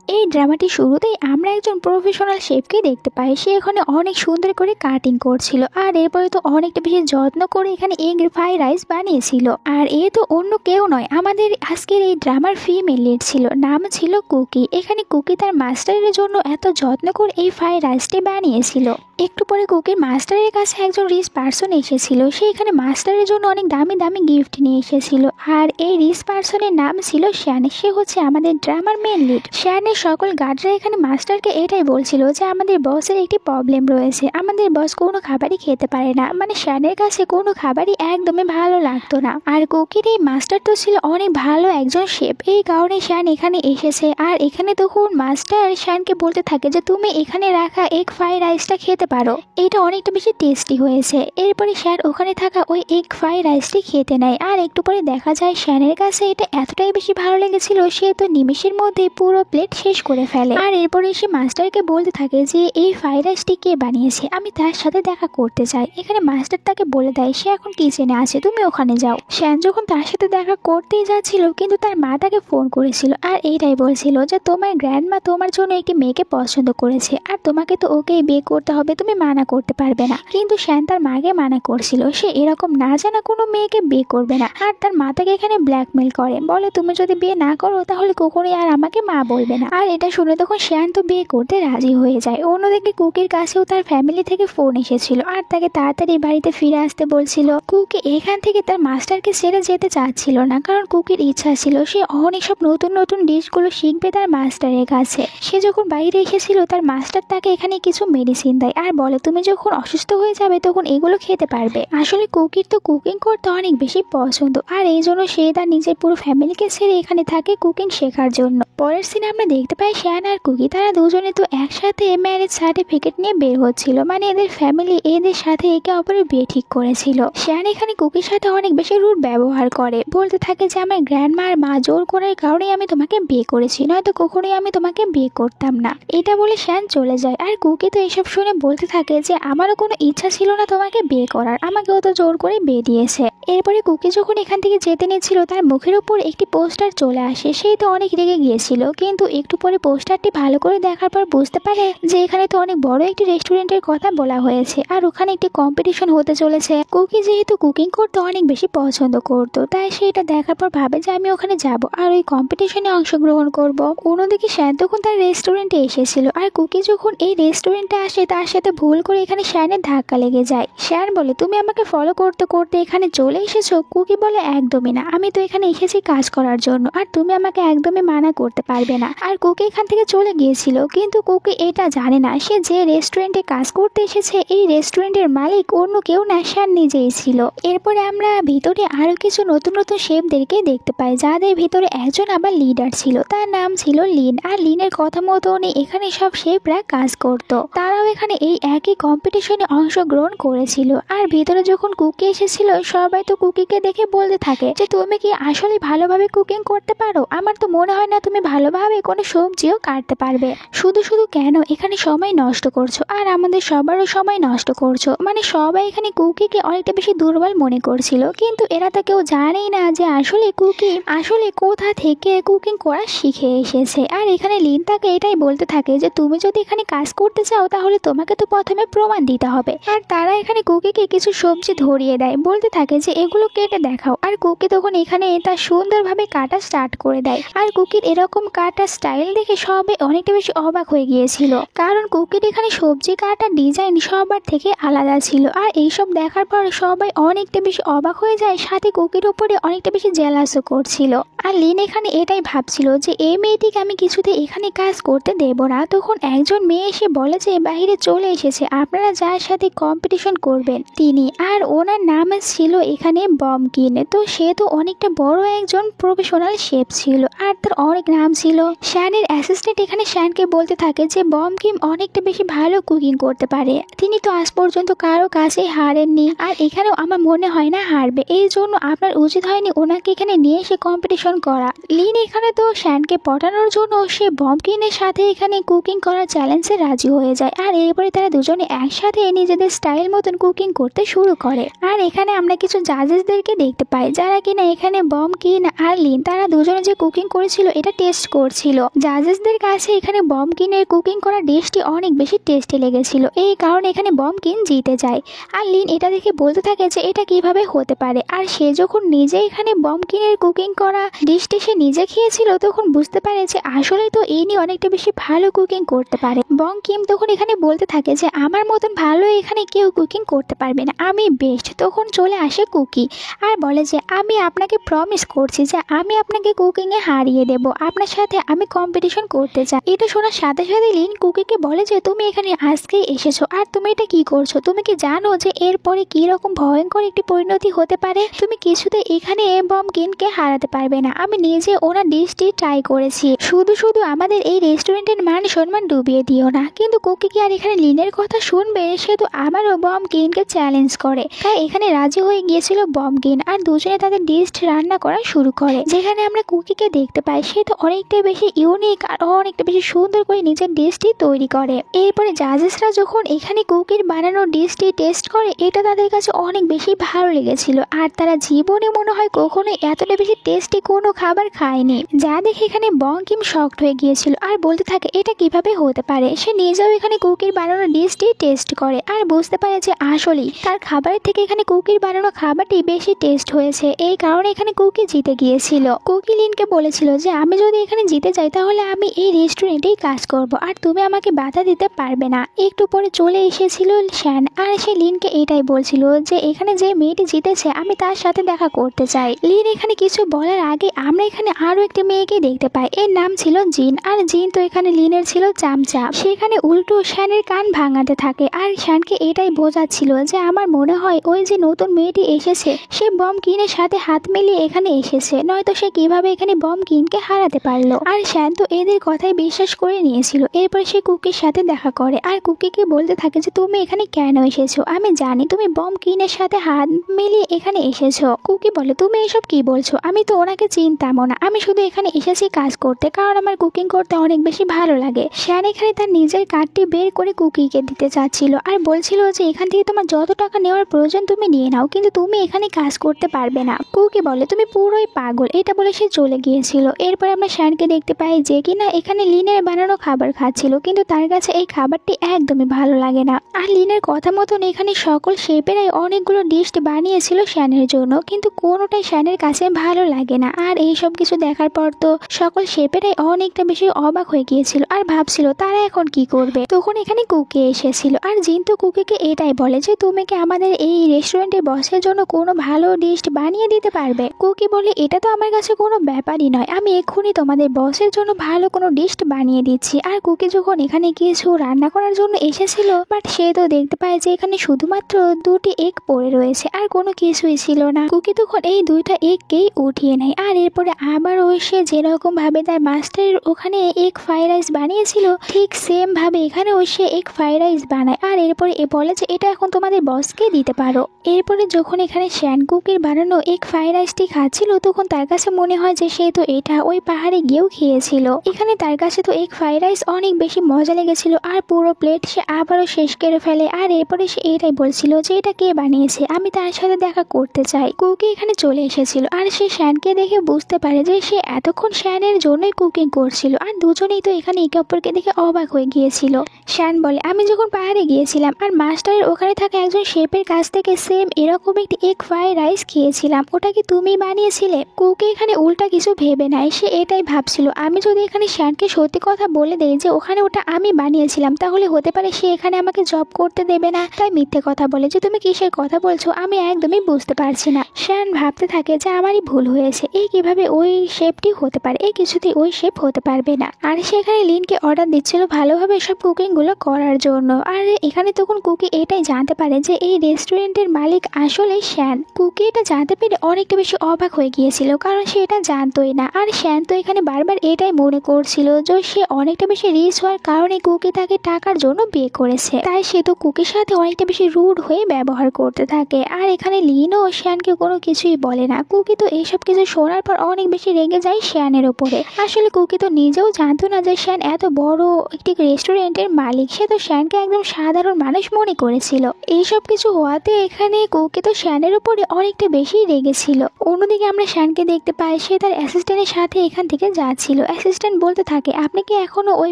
এই ড্রামাটি শুরুতেই আমরা একজন প্রফেশনাল শেফকে দেখতে পাই। সে এখানে অনেক সুন্দর করে কাটিং করছিল, আর এরপরে তো অনেকটা বেশি যত্ন করে এখানে এগ ফ্রাইড রাইস বানিয়েছিল। আর এ তো অন্য কেউ নয়, আমাদের আজকের এই ড্রামার ফিমেল লিড ছিল, নাম ছিল কুকি। এখানে কুকি তার মাস্টারের জন্য এত যত্ন করে এই ফ্রাইড রাইসটি বানিয়েছিল। একটু পরে কুকির মাস্টারের কাছে একজন রিচ পার্সন এসেছিল। সে এখানে মাস্টারের জন্য অনেক দামি দামি গিফট নিয়ে এসেছিল, আর এই রিচ পার্সনের নাম ছিল শ্যান। সে হচ্ছে আমাদের ড্রামার মেন লিড। শ্যানের সকল গার্ডরা এখানে মাস্টারকে এটাই বলছিল যে আমাদের বসের একটি প্রবলেম রয়েছে, আমাদের বস কোনো খাবারই খেতে পারে না, মানে শ্যানের কাছে কোনো খাবারই একদমই ভালো লাগতো না। আর কুকির এই মাস্টার তো ছিল অনেক ভালো একজন শেফ, এই কারণে শ্যান এখানে এসেছে। আর এখানে তখন মাস্টার শ্যানকে বলতে থাকে যে তুমি এখানে রাখা এগ ফ্রাইড রাইসটা খেতে পারো, এটা অনেকটা বেশি টেস্টি হয়েছে। এরপরে শ্যান ওখানে থাকা ওই এগ ফ্রাইড রাইসটি খেতে নেয়, আর একটু পরে দেখা যায় শ্যানের কাছে এটা এতটাই বেশি ভালো লেগেছিল সে তো নিমেষের মধ্যে পুরো প্লেট শেষ করে ফেলে। আর এরপরে সে মাস্টারকে বলতে থাকে যে এই ফ্রাইড রাইসটি কে বানিয়েছে, আমি তার সাথে দেখা করতে চাই। এখানে মাস্টার তাকে বলে দেয় সে এখন কিচেনে আছে, তুমি ওখানে যাও। শ্যান যখন তার সাথে দেখা করতেই যাচ্ছিল, কিন্তু তার মা তাকে ফোন করেছিল আর এইটাই বলছিল যে তোমার গ্র্যান্ডমা তোমার জন্য একটি মেয়েকে পছন্দ করেছে, আর তোমাকে তো ওকে বিয়ে করতে হবে, তুমি মানা করতে পারবে না। কিন্তু শ্যান তার মাকে মানা করছিল, সে এরকম না জানা কোনো মেয়েকে বিয়ে করবে না। আর তার মা তাকে এখানে ব্ল্যাকমেল করে, বলে তুমি যদি বিয়ে না করো তাহলে কখনোই আর আমাকে মা বলবে না। আর এটা শুনে তখন শ্যান তো বিয়ে করতে রাজি হয়ে যায়। অন্যদিকে কুকির কাছেও তার ফ্যামিলি থেকে ফোন এসেছিল, আর তাকে তাড়াতাড়ি বাড়িতে ফিরে আসতে বলছিল। কুকি এখান থেকে তার মাস্টারকে ছেড়ে যেতে চাচ্ছিল না, কারণ কুকির ইচ্ছা ছিল সে অনেক সব নতুন নতুন ডিশগুলো শিখবে তার মাস্টারের কাছে। সে যখন বাইরে এসেছিল তার মাস্টার তাকে এখানে কিছু মেডিসিন দেয় আর বলে তুমি যখন অসুস্থ হয়ে যাবে তখন এগুলো খেতে পারবে। আসলে কুকির তো কুকিং করতে অনেক বেশি পছন্দ, আর এই জন্য সে তার নিজের পুরো ফ্যামিলিকে ছেড়ে এখানে থাকে কুকিং শেখার জন্য। পরের সিনে আমরা দেখতে পাই শ্যান আর কুকি তারা দুজনে তো একসাথে ম্যারেজ সার্টিফিকেট নিয়ে বের হচ্ছিল, মানে এদের ফ্যামিলি এদের সাথে একে অপরের বিয়ে ঠিক করেছিল। শ্যান এখানে কুকির সাথে অনেক বেশি রুড ব্যবহার করে, বলতে থাকে যে আমার গ্র্যান্ডমা আর মা জোর করার কারণেই আমি তোমাকে বিয়ে করেছি, নয়তো কখনোই আমি তোমাকে বিয়ে করতাম না। এটা বলে শ্যান চলে যায়, আর কুকি তো এসব শুনে বলতে থাকে যে আমারও কোনো ইচ্ছা ছিল না তোমাকে বিয়ে করার, আমাকেও তো জোর করে বিয়ে দিয়েছে। এরপরে কুকি যখন এখান থেকে যেতে নিচ্ছিল তার মুখের উপর একটি পোস্টার চলে আসে, সেই তো অনেক রেগে গিয়েছিল, কিন্তু একটু পরে পোস্টারটি ভালো করে দেখার পর বুঝতে পারে যে এখানে তো অনেক বড় একটি রেস্টুরেন্টের কথা বলা হয়েছে, আর ওখানে একটি কম্পিটিশন হতে চলেছে। কুকি যেহেতু কুকিং করতে অনেক বেশি পছন্দ করতো, তাই সে এটা দেখার পর ভাবে যে আমি ওখানে যাব আর ওই কম্পিটিশনে অংশগ্রহণ করব। অন্যদিকে শ্যান তখন তার রেস্টুরেন্টে এসেছিল, আর কুকি যখন এই রেস্টুরেন্টে আসে তার সাথে ভুল করে এখানে শ্যানের ধাক্কা লেগে যায়। শ্যান বলে তুমি আমাকে ফলো করতে করতে এখানে চলে এসেছো। কুকি বলে একদমই না, আমি তো এখানে এসেছি কাজ করার জন্য, আর তুমি আমাকে একদমই মানা করতে পারবে না। আর কুকি এখান থেকে চলে গিয়েছিল, কিন্তু কুকি এটা জানে না সে যে রেস্টুরেন্টে কাজ করতে এসেছে এই রেস্টুরেন্টের মালিক অন্য কেউ না, শ্যান নিজেই ছিল। এরপরে আমরা ভিতরে আরো কিছু নতুন নতুন শেফদেরকে দেখতে পাই, যাদের ভিতরে একজন আবার লিডার ছিল, তার নাম ছিল লিন। আর লিনের কথা মতন এখানে সব শেফরা কাজ করত, তারাও এখানে এই একই কম্পিটিশনে অংশগ্রহণ করেছিল। আর ভিতরে যখন কুকি এসেছিল সবাই তো কুকিকে দেখে বলতে থাকে যে তুমি কি আসলে ভালোভাবে কুকিং করতে পারো, আমার তো মনে হয় না তুমি ভালোভাবে কোনো সবজিও কাটতে পারবে, শুধু শুধু কেন এখানে সময় নষ্ট করছো আর আমাদের সবারও সময় নষ্ট করছো। মানে সবাই এখানে কুকিকে অনেকটা বেশি দুর্বল মনে করছিল, কিন্তু এরা তো কেউ জানেই না যে আসলে কুকি আসলে কোথা থেকে কুকিং করা শিখে এসেছে। আর এখানে লিন তাকে এটাই বলতে থাকে যে তুমি যদি এখানে কাজ করতে চাও তাহলে তোমাকে তো প্রথমে প্রমাণ দিতে হবে। আর তারা এখানে কুকিকে কিছু সবজি ধরিয়ে দেয়, বলতে থাকে যে এগুলো কেটে দেখাও। আর কুকি তখন এখানে এটা সুন্দরভাবে কাটা স্টার্ট করে দেয়, আর কুকির এরকম কাটা স্টাইল দেখে সবাই অনেকটা বেশি অবাক হয়ে গিয়েছিল, কারণ কুকির এখানে সবজি কাটার ডিজাইন সবার থেকে আলাদা ছিল। আর এইসব দেখার পর সবাই অনেকটা বেশি অবাক হয়ে যায়, সাথে কুকির উপরে অনেকটা বেশি জেলাসও করছিল। আর লিন এখানে এটাই ভাবছিল যে এই মেয়েটিকে আমি কিছুতে এখানে কাজ করতে দেব না। তখন একজন মেয়ে এসে বলে যে বাইরে চলে এসেছে আপনারা যার সাথে কম্পিটিশন করবেন তিনি, আর ওনার নাম ছিল এখানে বমকিন। তো সে তো অনেকটা বড় একজন প্রফেশনাল শেফ ছিল, আর তার অনেক নাম ছিল। শ্যানের অ্যাসিস্ট্যান্ট এখানে শ্যানকে বলতে থাকে যে বমকিন অনেকটা বেশি ভালো কুকিং করতে পারে, তিনি তো আজ পর্যন্ত কারো কাছে হারেননি, আর এখানেও আমার মনে হয় না হারবে, এই জন্য আপনার উচিত হয়নি ওনাকে এখানে নিয়ে এসে কম্পিটিশন করা। লিন এখানে তো শ্যানকে পটানোর জন্য সে বমকিনের সাথে এখানে কুকিং করার চ্যালেঞ্জে রাজি হয়ে যায়, আর এরপরে তারা দুজনে একসাথে নিজেদের স্টাইল মতন কুকিং করতে শুরু করে। আর এখানে আমরা কিছু জাজেসদেরকে দেখতে পাই যারা কিনা এখানে বমকিন আর লিন তারা দুজনে যে কুকিং করেছিল এটা টেস্ট করছিল, জাজেসদের কাছে এখানে বমকিনের কুকিং করা ডিশটি অনেক বেশি টেস্টি লেগেছিল, এই কারণে এখানে বমকিন জিতে যায়। আর লিন এটা দেখে বলতে থাকে যে এটা কিভাবে হতে পারে। আর সে যখন নিজে এখানে বমকিনের কুকিং করা ডিশটি সে নিজে খেয়েছিল তখন বুঝতে পারে যে আসলে তো ইনি অনেকটা বেশি ভালো কুকিং করতে পারে। বমকিন তখন এখানে বলতে থাকে যে আমার মতন ভালো এখানে কেউ কুকিং করতে পারবে না, আমি বেস্ট। তখন চলে আসে কুকি আর বলে যে আমি আপনাকে প্রমিস করছি যে আমি আপনাকে কুকিংয়ে হারিয়ে দেব, আপনার সাথে আমি কম্পিটিশন করতে চাই। এটা শোনার সাথে সাথে লিন কুকিকে বলে যে তুমি এখানে আজকেই এসেছো আর তুমি এটা কি করছো, তুমি কি জানো যে এরপরে কি রকম ভয়ঙ্কর একটি পরিণতি হতে পারে? তুমি কিছুতে এখানে বমকিনকে হারাতে পারবে না। আমি নিজে ওনার ডিশটি ট্রাই করেছি, শুধু শুধু আমাদের এই রেস্টুরেন্টের মান সম্মান ডুবিয়ে দিও না। কিন্তু কুকি কি আর এখানে লিনের কথা শুনবে? সে তো আবারও বমকিনকে চ্যালেঞ্জ করে। তাই এখানে রাজি হয়ে গিয়েছিল বমকিন আর দুজনে তাদের ডিশ রান্না করা শুরু করে। যেখানে আমরা কুকিকে দেখতে পাই সে তো অনেকটা বেশি ইউনিক আর অনেকটা বেশি সুন্দর করে নিজের ডিশটি তৈরি করে। এরপরে জাজেসরা যখন এখানে কুকির বানানো ডিশটি টেস্ট করে এটা তাদের কাছে অনেক বেশি ভালো লেগেছিল আর তারা জীবনে মনে হয় কখনো এতটা বেশি টেস্টি কোনো খাবার খায়নি। যা দেখে এখানে বমকিন শকড হয়ে গিয়েছিল আর বলতে থাকে এটা কিভাবে হতে পারে। সে নিজেও এখানে কুকির বানানো ডিশটি টেস্ট করে আর বুঝতে পারে যে আসলেই তার খাবারের থেকে এখানে কুকির বানানো খাবারটি বেশি টেস্ট হয়েছে, এই কারণে এখানে কুকি জিতে গিয়েছিল। কুকি লিনকে বলেছিল যে আমি যদি এখানে জিতে যাই তাহলে আমি এই রেস্টুরেন্টেই কাজ করব আর তুমি আমাকে বাধা দিতে পারবে না। একটু পরে চলে এসেছিল শ্যান আর সে লিনকে এটাই বলছিল যে এখানে যে মেয়েটি জিতেছে আমি তার সাথে দেখা করতে চাই। লিন এখানে কিছু বলার আগে আমরা এখানে আরো একটি মেয়েকে দেখতে পাই, এর নাম ছিল জিন। আর জিন তো এখানে লিনের ছিল চামচা। সেখানে উল্টো শ্যানের কান ভাঙাতে থাকে আর শ্যানকে এটাই বোঝাচ্ছিল যে আমার মনে হয় ওই যে নতুন মেয়েটি এসেছে সে বমকিনের সাথে হাত মিলিয়ে এখানে এসেছে, নয়তো সে কিভাবে এখানে বমকিনকে হারাতে পারলো। আর শ্যান তো এদের কথাই বিশ্বাস করে নিয়েছিল। এরপর সে কুকির সাথে দেখা করে আর কুকিকে বলতে থাকে যে তুমি এখানে কেন এসেছো, আমি জানি তুমি বমকিনের সাথে হাত মিলিয়ে এখানে এসেছো। কুকি বলে তুমি এসব কি বলছো, আমি তো ওনাকে চিনতামও না, আমি শুধু এখানে এসেছি কাজ করতে কারণ আমার কুকিং করতে অনেক বেশি ভালো লাগে। শ্যান এখানে তার নিজের কার্ডটি বের করে কুকিকে দিতে চাচ্ছিল আর বলছিল যে এখান থেকে তোমার যত টাকা নেওয়ার প্রয়োজন তুমি নিয়ে নাও, কিন্তু তুমি এখানে কাজ করতে পারবে না। কুকি বলে তুমি পুরোই পাগল, এটা বলে সে চলে গিয়েছিল। এরপর আমরা শ্যানকে দেখতে পাই যে কিনা এখানে লিনের বানানো খাবার খাচ্ছিল, কিন্তু তার কাছে এই খাবারটি একদমই ভালো লাগে না। আর লিনের কথা মতন এখানে সকল শেপেরাই অনেকগুলো ডিশ বানিয়েছিল শ্যানের জন্য, কিন্তু কোনোটাই শ্যানের কাছে ভালো লাগে না। আর এই সব কিছু দেখার পর তো সকল শেপেরাই অনেকটা বেশি অবাক হয়ে গিয়েছিল আর ভাবছিল তারা এখন কি করবে। তখন এখানে কুকি এসেছিল আর জিন তো কুকিকে এটাই বলে যে তুমি কি আমাদের এই রেস্টুরেন্টের বসের জন্য কোনো ভালো ডিশ বানিয়ে দিতে পারবে। কুকি বলে এটা তো আমার কাছে কোনো ব্যাপারই নয়, আমি এক্ষুনি তোমাদের বসের জন্য ভালো কোনো ডিশ বানিয়ে দিচ্ছি। আর কুকি যখন এখানে কিছু রান্না করার জন্য এসেছিল বাট সে তো দেখতে পায় যে এখানে শুধুমাত্র দুটি এগ পড়ে রয়েছে আর কোনো কিছুই ছিল না। কুকি তখন এই দুইটা এগকেই উঠিয়ে নেয় আর এরপরে আবার ওই সে যেরকম ভাবে তার মাস্টারের ওখানে এগ ফ্রাইড রাইস বানিয়েছিল ঠিক সেম ভাবে এখানে ওই সে এগ ফ্রাইড রাইস বানায় আর এরপরে বলে যে এটা এখন তোমাদের বসকে দিতে পারো। এরপরে যখন এখানে শ্যান কুকির বানানো এগ ফ্রাইড রাইসটি খাচ্ছিল তখন তার কাছে মনে হয় যে সে তো এটা ওই পাহাড়ে গিয়েও খেয়েছিল। এখানে তার কাছে তো এগ ফ্রাইড রাইস অনেক বেশি মজা লেগেছিল আর পুরো প্লেট সে আবারও শেষ করে ফেলে। আর এরপরে সে এটাই বলছিল যে এটা কে বানিয়েছে, আমি তার সাথে দেখা করতে চাই। কুকি এখানে চলে এসেছিল আর সে শ্যানকে দেখে বুঝতে পারে যে সে এতক্ষণ শ্যানের জন্যই কুকিং করছিল আর দুজনেই তো এখানে একে অপরকে দেখে অবাক হয়ে গিয়েছিল। শ্যান বলে আমি যখন পাহাড়ে গিয়েছিলাম আর মাস্টারের ওখানে থাকা একজন শেফের কাছ থেকে সেম এরকম একটি এগ ফ্রাইড রাইস খেয়েছিলাম, ওটা কি তুমি বানিয়েছিলে? কুকি এখানে উল্টা কিছু ভেবে নেয়, সে এটাই ভাবছিল আমি যদি এখানে শ্যানকে সত্যি কথা বলে দেই যে ওখানে ওটা আমি বানিয়েছিলাম তাহলে হতে পারে সে এখানে আমাকে জব করতে দেবে না, তাই মিথ্যে কথা বলে যে তুমি কিসের কথা বলছো আমি একদমই বুঝতে পারছি না। শ্যান ভাবতে থাকে যে আমারই ভুল হয়েছে, এই কিভাবে ওই শেফটি হতে পারে, এই কিছুতেই ওই শেফ হতে পারবে না। আর সেখানে লিনকে অর্ডার দিচ্ছিল ভালোভাবে সব কুকিং গুলো করার জন্য। আর এখানে তখন কুকি এটাই জানতে পারে যে এই রেস্টুরেন্টের মালিক আসলে শ্যান। কুকি এটা জানতে পেরে অনেকটা বেশি অবাক হয়ে গিয়েছিল কারণ সে এটা জানতোই না। আর শ্যান তো এখানে বারবার এটাই মনে করছিল যে সে অনেকটা বেশি রিচ হওয়ার কারণে কুকি তাকে টাকার জন্য বিয়ে করেছে, তাই সে তো কুকির সাথে অনেকটা বেশি রুড হয়ে ব্যবহার করতে থাকে। আর এখানে লিনও শ্যানকে কোনো কিছুই বলে না। কুকি তো এইসব কিছু শোনার পর অনেক বেশি রেগে যায় শ্যানের উপরে। আসলে কুকি তো নিজেও জানতো না যে শ্যান এত বড় একটি রেস্টুরেন্টের মালিক, সে তো শ্যানকে একদম সাধারণ মানুষ মনে করেছিল। এইসব কিছু হওয়াতে এখানে কুকি তো শ্যানের উপরে অনেকটা বেশি রেগেছিল। অন্যদিকে আমরা শ্যানকে দেখতে পাই সে তার অ্যাসিস্ট্যান্টের সাথে এখান থেকে যাচ্ছিল। অ্যাসিস্ট্যান্ট বলতে থাকে, আপনি কি এখনো ওই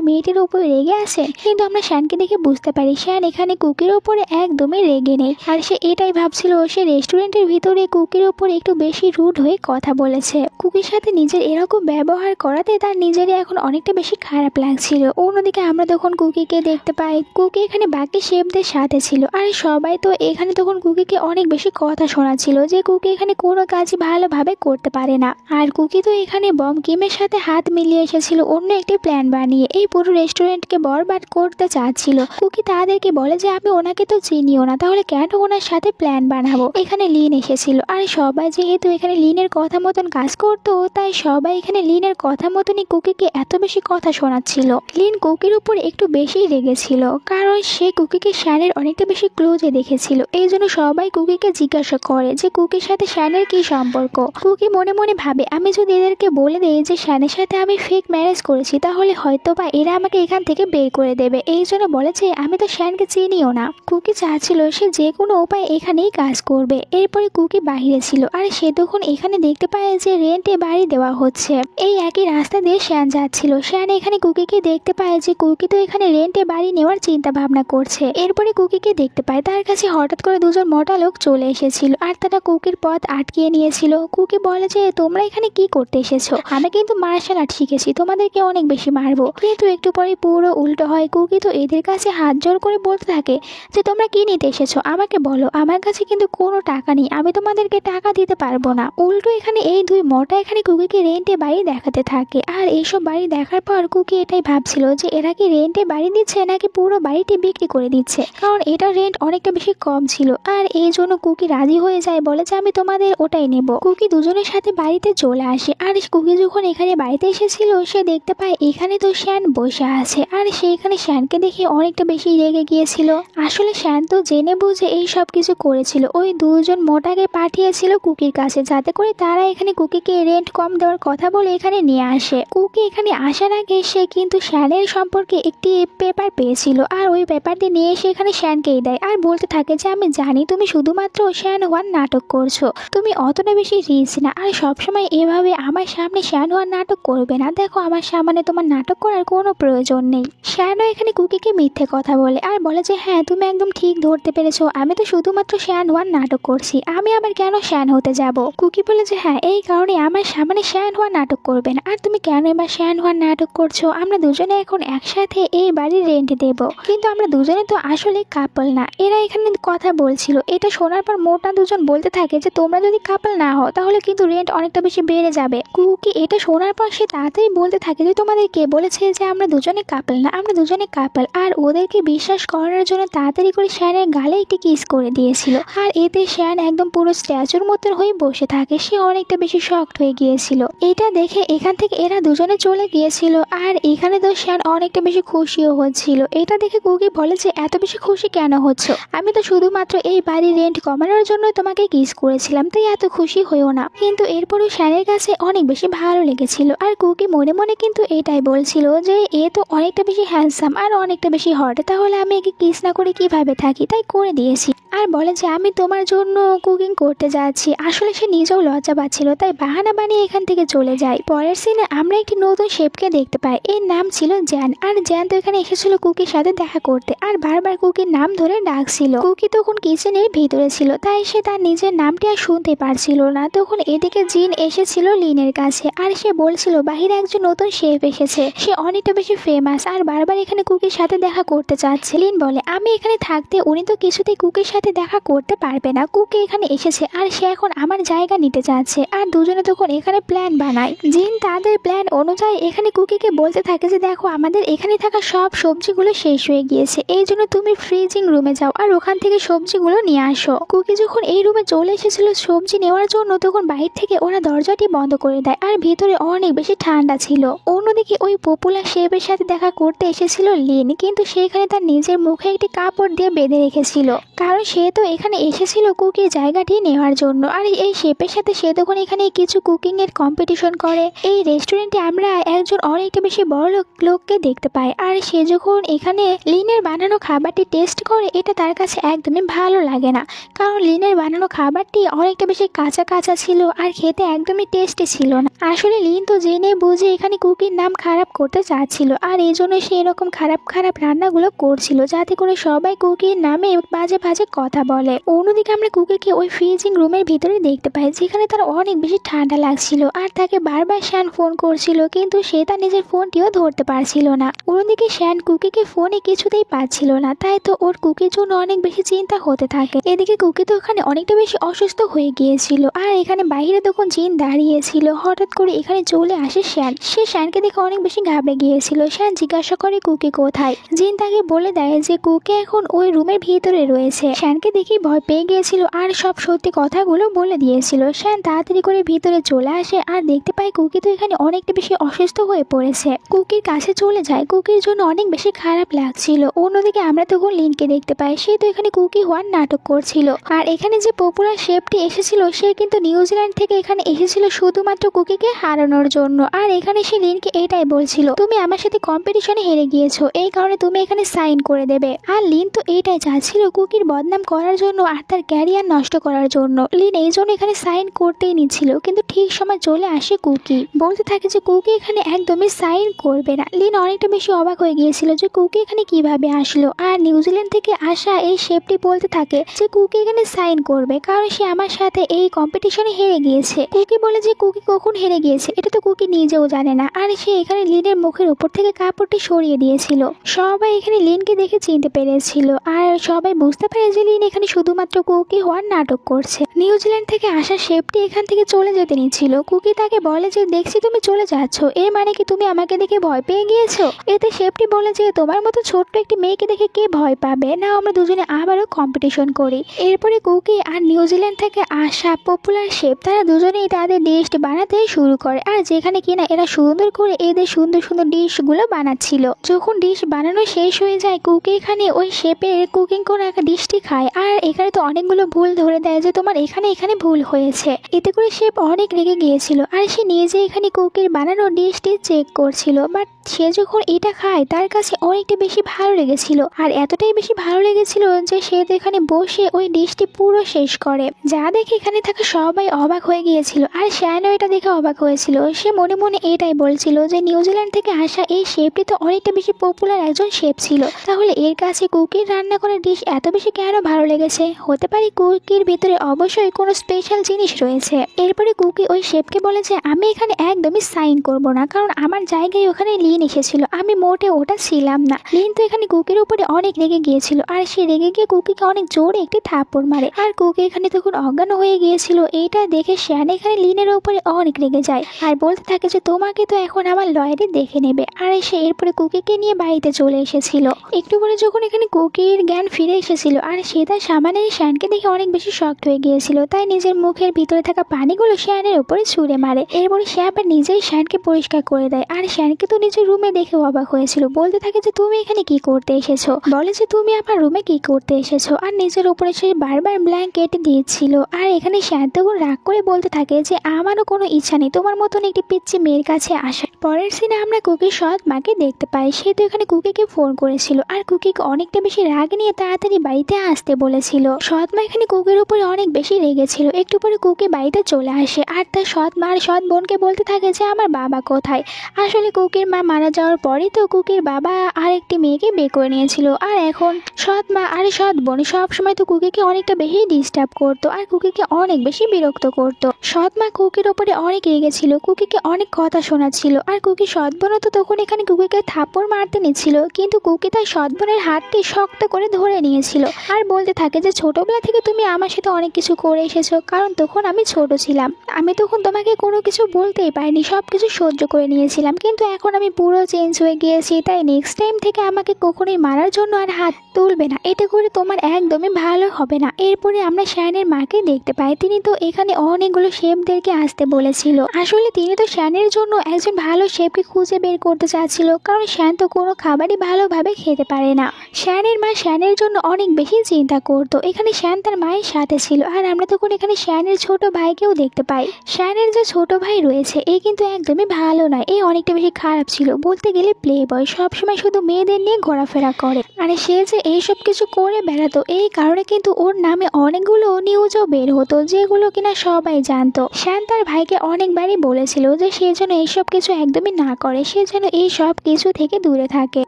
মেয়েটির উপরে রেগে আছেন? কিন্তু আমরা শ্যানকে দেখে বুঝতে পারি শ্যান এখানে কুকির উপরে একদমই রেগে নেই। আর সে এটাই ভাবছিল সে রেস্টুরেন্টের ভিতরে কুকির উপর একটু বেশি রুড হয়ে কথা বলেছে। কুকির সাথে নিজের এরকম ব্যবহার করাতে তার নিজেরই এখন অনেকটা বেশি খারাপ লাগছিল। অন্যদিকে আমরা তখন কুকিকে দেখতে পাই, কুকি এখানে বাকি শেফদের সাথে ছিল। আর সবাই তো এখানে তখন কুকিকে অনেক বেশি কথা শোনাচ্ছিল যে কুকি এখানে কোনো কাজই ভালোভাবে করতে পারে না। আর কুকি তো এখানে বম কিমের সাথে হাত মিলিয়ে এসেছিল অন্য একটি প্ল্যান বানিয়ে এই পুরো রেস্টুরেন্টকে বরবাদ করতে চাচ্ছিল। কুকি তাদেরকে বলে যে আমি ওনাকে তো চিনিও না, তাহলে কেন ওনার সাথে প্ল্যান বানাবো। এখানে লিন এসেছিল আর সবাই যেহেতু এখানে লিনের কথা মতন কাজ করতো, তাই সবাই এখানে লিনের কথা মতনই কুকিকে এত বেশি কথা শোনাচ্ছিল। লিন কুকির উপর একটু বেশি রেগেছিল, কারণ সে কুকিকে শ্যানের অনেকটা বেশি ক্লোজে দেখেছিল। এই জন্য সবাই কুকিকে জিজ্ঞাসা করে যে কুকির সাথে শ্যানের কি সম্পর্ক। কুকি মনে মনে ভাবে, আমি যদি এদেরকে বলে দেই যে শ্যানের সাথে আমি ফেক ম্যারেজ করেছি, তাহলে হয়তো বা এরা আমাকে এখান থেকে বের করে দেবে। এই জন্য বলে যে আমি তো শ্যানকে চিনিও না। কুকি চাচ্ছিল সে যে কোনো উপায়ে এখানেই কাজ করবে। এরপরে কুকি বাহিরে ছিল আর সে তখন এখানে দেখতে পায় যে রেন্টে বাড়ি দেওয়া হচ্ছে। এই একই রাস্তা দিয়ে শ্যান যাচ্ছিল। শ্যান এখানে কুকিকে দেখতে পায় যে কুকি তো এখানে রেন্টে বাড়ি নেওয়ার চিন্তা ভাবনা করছে। এরপরে কুকিকে দেখতে পায় তার কাছে হঠাৎ করে দুজন মোটা লোক চলে এসেছিল আর তারা কুকির পথ আটকিয়ে নিয়েছিল। কুকি বলে যে তোমরা এখানে কি করতে এসেছো? আমি কিন্তু মার্শাল আর্ট শিখেছি, তোমাদেরকে অনেক বেশি মারবো। কিন্তু একটু পরে পুরো উল্টো হয়। কুকি তো এদের কাছে হাত জোর করে বলতে থাকে যে তোমরা কি নিতে এসেছো আমাকে বলো, আমার কাছে কিন্তু কোনো টাকা নেই, আমি তোমাদেরকে টাকা দিতে পারবো না। উল্টো এখানে এই দুই মোটা এখানে কুকিকে রেন্টে বাড়ি দেখাতে থাকে। আর এইসব বাড়ি দেখার পর কুকি এটাই ভাবছিল যে এরা কি রেন্টে বাড়ি দিচ্ছে নাকি পুরো বাড়িটি বিক্রি করে দিচ্ছে, কারণ এটা রেন্ট অনেকটা বেশি কম ছিল। আর এই জন্য কুকি রাজি হয়ে যায়, বলে যে আমি তোমাদের ওটাই নেব। কুকি দুজনের সাথে বাড়িতে চলে আসে। আর কুকি যখন এখানে বাড়িতে এসেছিল সে দেখতে পায় এখানে তো শ্যান বসে আছে। আর সে এখানে শ্যানকে দেখে অনেকটা বেশি রেগে গিয়েছিল। আসলে শ্যান তো জেনে বুঝে এই সব কিছু করেছিল, ওই দুজন মোটাকে পাঠিয়েছিল কুকির কাছে যাতে করে তারা এখানে কুকিকে রেন্ট কম দেওয়ার কথা বলে এখানে নিয়ে আসে। কুকি এখানে আসার আগে সে কিন্তু শ্যানের সম্পর্কে একটি পেপার পেয়েছিল আর ওই পেপারটি নিয়ে এসে এখানে শ্যানকেই দেয় আর বলতে থাকে যে আমি জানি তুমি শুধুমাত্র শ্যান হওয়ার নাটক করছো, তুমি অতটা বেশি রিচ না, আর সবসময় এভাবে আমার সামনে শ্যান হওয়ার নাটক করবে না। দেখো আমার সামনে তোমার নাটক করার কোনো প্রয়োজন নেই। শ্যানও এখানে কুকিকে মিথ্যে কথা বলে আর বলে যে হ্যাঁ তুমি একদম ঠিক ধরতে পেরেছো, আমি তো শুধুমাত্র শ্যান হওয়ার নাটক করছি, আমি আবার কেন শ্যান হতে যাব। কুকি বলে যে হ্যাঁ এই কারণে আমার সামনে শ্যান হওয়ার নাটক করবে না। আর তুমি কেন এবার শ্যান হওয়ার নাটক করছো? আমরা দুজনে এখন একসাথে এই বাড়ির রেন্ট দেব, কিন্তু আমরা দুজনে তো আসলে কাপল না। এরা এখানে কথা বলছিল। এটা শোনার পর মোটা দুজন বলতে থাকে যে তোমরা যদি কাপল না হও তাহলে কিন্তু রেন্ট অনেকটা বেশি বেড়ে যাবে। কুকি এটা শোনার পর সে তাড়াতাড়ি বলতে থাকে যে তোমাদের কে বলেছে যে আমরা দুজনে কাপল না, আমরা দুজনে কাপল। আর ওদেরকে বিশ্বাস করানোর জন্য তাড়াতাড়ি করে শ্যানের গালে একটি কিস করে দিয়েছিল। আর এতে শ্যান একদম পুরো স্ট্যাচুর মতন হয়ে বসে থাকে। সে অনেকটা বেশি শকড হয়ে গিয়েছিল। এটা দেখে এখান থেকে এরা দুজনে চলে গিয়েছিল। আর এখানে তো শ্যান অনেকটা বেশি খুশিও হচ্ছিল। এটা দেখে কুকি বলে যে এত বেশি খুশি কেন হচ্ছ? আমি তো শুধুমাত্র এই বাড়ির রেন্ট কমানোর জন্য তোমাকে কিস করেছিলাম, তাই এত খুশি হইও না। কিন্তু এরপরও শ্যানের কাছে অনেক বেশি ভালো লেগেছিল। আর কুকি মনে মনে কিন্তু এটাই বলছিল যে এ তো অনেকটা বেশি হ্যান্ডসাম আর অনেকটা বেশি হট, তাহলে আমি একে কিস না করে কিভাবে থাকি, তাই করে দিয়েছি। আর বলে যে আমি তোমার জন্য কুকিং করতে যাচ্ছি। আসলে সে নিজেও লজ্জা পাচ্ছিল, তাই বাহানা বানিয়ে এখান থেকে চলে যায়। পরের সিনে আমরা একটি নতুন শেফকে দেখতে পাই। এর নাম ছিল জ্যান। আর জ্যান তো এখানে এসেছিল কুকির সাথে দেখা করতে আর বারবার কুকির নাম ধরে ডাকছিল। কুকি তখন কিচেনের ভিতরে ছিল, তাই সে তার নিজের নামটি আর শুনতে পারছিল না। তখন এদিকে জিন এসেছিল লিনের কাছে আর সে বলছিল বাহিরে একজন নতুন শেফ এসেছে, সে অনেকটা বেশি ফেমাস আর বারবার এখানে কুকির সাথে দেখা করতে চাচ্ছে। লিন বলে আমি এখানে থাকতে উনি তো কিছুতেই কুকির সাথে দেখা করতে পারবে না। কুকি এখানে এসেছে আর সে এখন আমার জায়গা নিতে চাচ্ছে। আর দুজনে তখন এখানে প্ল্যান বানায়। জিন তাদের প্ল্যান অনুযায়ী এখানে কুকিকে বলতে থাকে যে দেখো আমাদের এখানে থাকা সব সবজিগুলো শেষ হয়ে গিয়েছে, এই জন্য তুমি ফ্রিজিং রুমে যাও আর ওখান থেকে সবজিগুলো নিয়ে আসো। কুকি যখন এই রুমে চলে এসেছিল সবজি নেওয়ার জন্য, তখন বাইরে থেকে ওরা দরজাটি বন্ধ করে দেয় আর ভিতরে অনেক বেশি ঠান্ডা ছিল। অন্যদিকে ওই পপুলার শেফের সাথে দেখা করতে এসেছিল লিন, কিন্তু সেখানে তার নিজের মুখে একটি কাপড় দিয়ে বেঁধে রেখেছিল, কারণ সে তো এখানে এসেছিল কুকির জায়গাটি নেওয়ার জন্য। আর এই শেফের সাথে সে তখন এখানে কিছু কুকিং এর কম্পিটিশন করে। এই রেস্টুরেন্টে আমরা একজন অনেকটা বেশি বড় লোককে দেখতে পাই। আর সে যখন এখানে লিনের বানানো খাবারটি টেস্ট করে, এটা তার কাছে একদমই ভালো লাগে না, কারণ লিনের বানানো খাবারটি অনেকটা বেশি কাঁচা কাঁচা ছিল আর খেতে একদমই টেস্টি ছিল না। আসলে লিন তো জেনে বুঝে বুঝে এখানে কুকির নাম খারাপ করতে চাচ্ছিল, আর এই জন্য সে এরকম খারাপ খারাপ রান্নাগুলো করছিল যাতে করে সবাই কুকির নামে বাজে বাজে কথা বলে। অন্যদিকে আমরা কুকিকে ওই ফ্রিজিং রুমের ভিতরে দেখতে পাই, যেখানে তার অনেক বেশি ঠান্ডা লাগছিল আর তাকে বারবার শ্যান ফোন করছিল, কিন্তু সে তার নিজের ফোনটিও ধরতে পারছিল না। অন্যদিকে শ্যান কুকিকে ফোনে কিছুতেই পাচ্ছিল না, তাই তো ওর কুকির জন্য অনেক বেশি চিন্তা হতে থাকে। এদিকে কুকি তো ওখানে অনেকটা বেশি অসুস্থ হয়ে গিয়েছিল, আর এখানে বাইরে তখন জিন দাঁড়িয়েছিল। হঠাৎ করে এখানে চলে আসে শ্যান। সে শ্যানকে দেখে অনেক বেশি ঘাবড়ে গিয়েছিল। শ্যান জিজ্ঞাসা করে কুকি কোথায়। জিন তাকে বলে দেয় যে কুকি এখন ওই রুমের ভিতরে রয়েছে। শ্যানকে দেখে ভয় পেয়ে গিয়েছিল আর সব সত্যি কথাগুলো বলে দিয়েছিল। শ্যান তাড়াতাড়ি করে ভিতরে চলে আসে আর দেখতে পায় কুকি তো এখানে অনেকটা বেশি অসুস্থ হয়ে পড়েছে। কুকির কাছে চলে যায়, কুকির জন্য অনেক বেশি খারাপ লাগছিল। অন্যদিকে আমরা তখন লিনকে দেখতে পাই, সে তো এখানে কুকি হওয়ার নাটক করছিল। আর এখানে যে পপুলার শেফটি এসেছিল সে কিন্তু নিউজিল্যান্ড থেকে এখানে এসেছিল শুধুমাত্র কুকিকে হারানোর জন্য। আর এখানে সে লিনকে এটাই বলছিল, তুমি আমার সাথে কম্পিটিশনে হেরে গিয়েছো, এই কারণে তুমি এখানে সাইন করে দেবে। আর লিন তো এইটাই চাচ্ছিল কুকির বদনাম করার জন্য আর তার ক্যারিয়ার নষ্ট করার জন্য। লিন এই জন্য এখানে সাইন করতেই নিচ্ছিল, কিন্তু ঠিক সময় চলে আসে কুকি। বলতে থাকে যে কুকি এখানে একদমই সাইন করবে না। লিন অনেকটা বেশি অবাক হয়ে গিয়েছিল যে কুকি এখানে কিভাবে আসলো। আর নিউজিল্যান্ড থেকে আসা এই শেফটি বলতে থাকে যে কুকি এখানে সাইন করবে কারণ সে আমার সাথে এই কম্পিটিশনে হেরে গিয়েছে। কুকি বলে যে কুকি কখন হেরে গিয়েছে এটা তো কুকি নিজেও জানে না। আর সে এখানে লিনের মুখের উপর থেকে কাপড়টি সরিয়ে দিয়েছিল। সবাই এখানে লিনকে দেখে চিনতে পেরেছিল, আর সবাই বুঝতে পারে যে লিন এখানে শুধুমাত্র কুকি হওয়ার নাটক করছে। নিউজিল্যান্ড থেকে আসা শেফটি এখান থেকে চলে যেতে নিচ্ছিল। কুকি তাকে বলে যে দেখছি তুমি চলে যাচ্ছ, এর মানে কি তুমি আমাকে দেখে ভয় পেয়ে গিয়েছো। এতে শেফটি বলে যে তোমার মতো ছোট্ট একটি মেয়েকে দেখে কে ভয় পাবে, না আমরা দুজনে আবারও কম্পিটিশন করি। এরপরে কুকি আর নিউজিল্যান্ড থেকে আসা পপুলার শেফ তারা দুজনেই তাদের ডিশ বানাতে শুরু করে, আর যেখানে কিনা এরা সুন্দর করে এদের সুন্দর সুন্দর ডিশগুলো বানাচ্ছিল। যখন ডিশ বানানো শেষ হয়ে যায় কুকি এখানে ওই শেফের কুকিং করা একটা ডিশটি খায়, আর এখানে তো অনেকগুলো ভুল ধরে দেয় যে তোমার এখানে এখানে ভুল হয়েছে। এতে করে শেফ অনেক রেগে গিয়েছিল, আর সে নিজে এখানে কুকির বানানো ডিশটি চেক করছিল। বাট সে যখন এটা খায় তার কাছে অনেকটা বেশি ভালো লেগেছিল, আর এতটাই বেশি ভালো লেগেছিল যে সে তো এখানে বসে ওই ডিশটি পুরো শেষ করে, যা দেখে এখানে থাকা সবাই অবাক হয়ে গিয়েছিল। আর শ্যানও এটা দেখে অবাক হয়েছিল। সে মনে মনে এটাই বলছিল যে নিউজিল্যান্ড থেকে আসা এই শেফটি তো অনেকটা বেশি পপুলার একজন শেফ ছিল, তাহলে এর কাছে কুকির রান্না করা ডিশ এত বেশি কেন ভালো লেগেছে। হতে পারে কুকির ভিতরে অবশ্যই কোনো স্পেশাল জিনিস রয়েছে। এরপরে কুকি ওই শেফকে বলে যে আমি এখানে একদমই সাইন করব না, কারণ আমার জায়গায় ওখানে লিন এসেছিল, আমি মোটে ওটা ছিলাম না। লিন তো এখানে কুকির উপরে অনেক রেগে গিয়েছিল, আর সে রেগে গিয়ে কুকিকে অনেক জোরে একটি থাপ্পড় মারে, আর কুকি এখানে তখন অজ্ঞান হয়ে গিয়েছিল। এইটা দেখে শ্যান এখানে লিনের উপরে অনেক রেগে যায় আর বলতে থাকে যে তোমাকে তো এখন আমার লয়ারে দেখে নেবে। আর সে এরপরে কুকিকে নিয়ে বাড়িতে চলে এসেছিল। একটু পরে যখন এখানে কুকির জ্ঞান ফিরে এসেছিল, আর সে তার সামনে শ্যানকে দেখে অনেক বেশি শক্ট হয়ে গিয়েছিল, তাই নিজের মুখের ভিতরে থাকা পানিগুলো শ্যানের উপরে ছুঁড়ে মারে। এরপরে সে আবার নিজেই শ্যানকে পরিষ্কার করে দেয়, আর শ্যানকে তো নিজের রুমে দেখে অবাক হয়েছিল। বলতে থাকে যে তুমি এখানে কি করতে এসেছো। বলে যে তুমি আমার রুমে কি করতে এসেছো, আর নিজের উপরে সে বারবার ব্ল্যাঙ্কেট দিয়েছিল। আর এখানে শ্যান তখন রাগ করে বলতে থাকে যে আমারও কোনো ইচ্ছা নেই তোমার মতন একটি পিচ্ছি মেয়ের কাছে আসা। পরের সিনে আমরা কুকির সৎ মাকে দেখতে পাই, সে তো এখানে কুকিকে ফোন করেছিল, আর কুকিকে অনেকটা বেশি রাগ নিয়ে তাড়াতাড়ি বাড়িতে আসতে বলেছিল। সৎ মা এখানে কুকির উপরে অনেক বেশি রেগেছিল। একটু পরে কুকি বাড়িতে চলে আসে, আর তার সৎ মা আর সৎ বোনকে বলতে থাকে যে আমার বাবা কোথায়। আসলে কুকির মা মারা যাওয়ার পরে তো কুকির বাবা আর একটি মেয়েকে বিয়ে করে নিয়েছিল, আর এখন সৎ মা আর সৎ বোন সবসময় তো কুকিকে অনেকটা বেশি ডিস্টার্ব করতো, আর কুকিকে অনেক বেশি বিরক্ত করতো। সৎ মা কুকির ওপরে অনেক রেগেছিল, কুকিকে অনেক কথা শোনাচ্ছিল, আর কুকি সৎ বোনও তো তখন এখানে কুকিকে থাপ্পড় মারতে নিচ্ছিল, কিন্তু কুকি তার সৎ বোনের হাতটি শক্ত করে ধরে নিয়েছিল, আর বলতে থাকে যে ছোটবেলা থেকে তুমি আমার সাথে অনেক কিছু করে এসেছো, কারণ তখন আমি ছোট ছিলাম, আমি তখন তোমাকে কোনো কিছু বলতেই পারিনি, সব কিছু সহ্য করে নিয়েছিলাম, কিন্তু এখন আমি পুরো চেঞ্জ হয়ে গিয়েছি, তাই নেক্সট টাইম থেকে আমাকে কখনোই মারার জন্য আর হাত তুলবে না, এতে করে তোমার একদমই ভালো হবে না। এরপরে আমরা শ্যানের মাকে দেখতে পাই, তিনি তো এখানে অনেকগুলো শেফদেরকে আসতে বলেছিল। আসলে তিনি তো শ্যানের জন্য একজন ভালো শেফকে খুঁজে বের করতে চাচ্ছিল, কারণ শ্যান তো কোনো খাবারই ভালোভাবে খেতে পারে না। শ্যানের মা শ্যানের জন্য অনেক বেশি চিন্তা করতো। এখানে শ্যান তার মায়ের সাথে ছিল, আর আমরা তখন এখানে শ্যানের ছোট ভাইকেও দেখতে পাই। শ্যানের যে ছোট ভাই রয়েছে এই কিন্তু একদমই ভালো নয়, এই অনেকটা বেশি খারাপ ছিল, বলতে গেলে প্লে বয়, সবসময় শুধু মেয়েদের নিয়ে ঘোরাফেরা করে। আর সে যে এইসব কিছু করে বেড়াতো, এই কারণে কিন্তু ওর নামে অনেকগুলো নিউজও বের হতো, যেগুলো কিনা সবাই জানতো। শ্যান তার ভাইকে অনেকবারই বলেছিল যে সে যেন যেন এইসব কিছু একদমই না করে, সে যেন এই সব কিছু থেকে দূরে থাকে।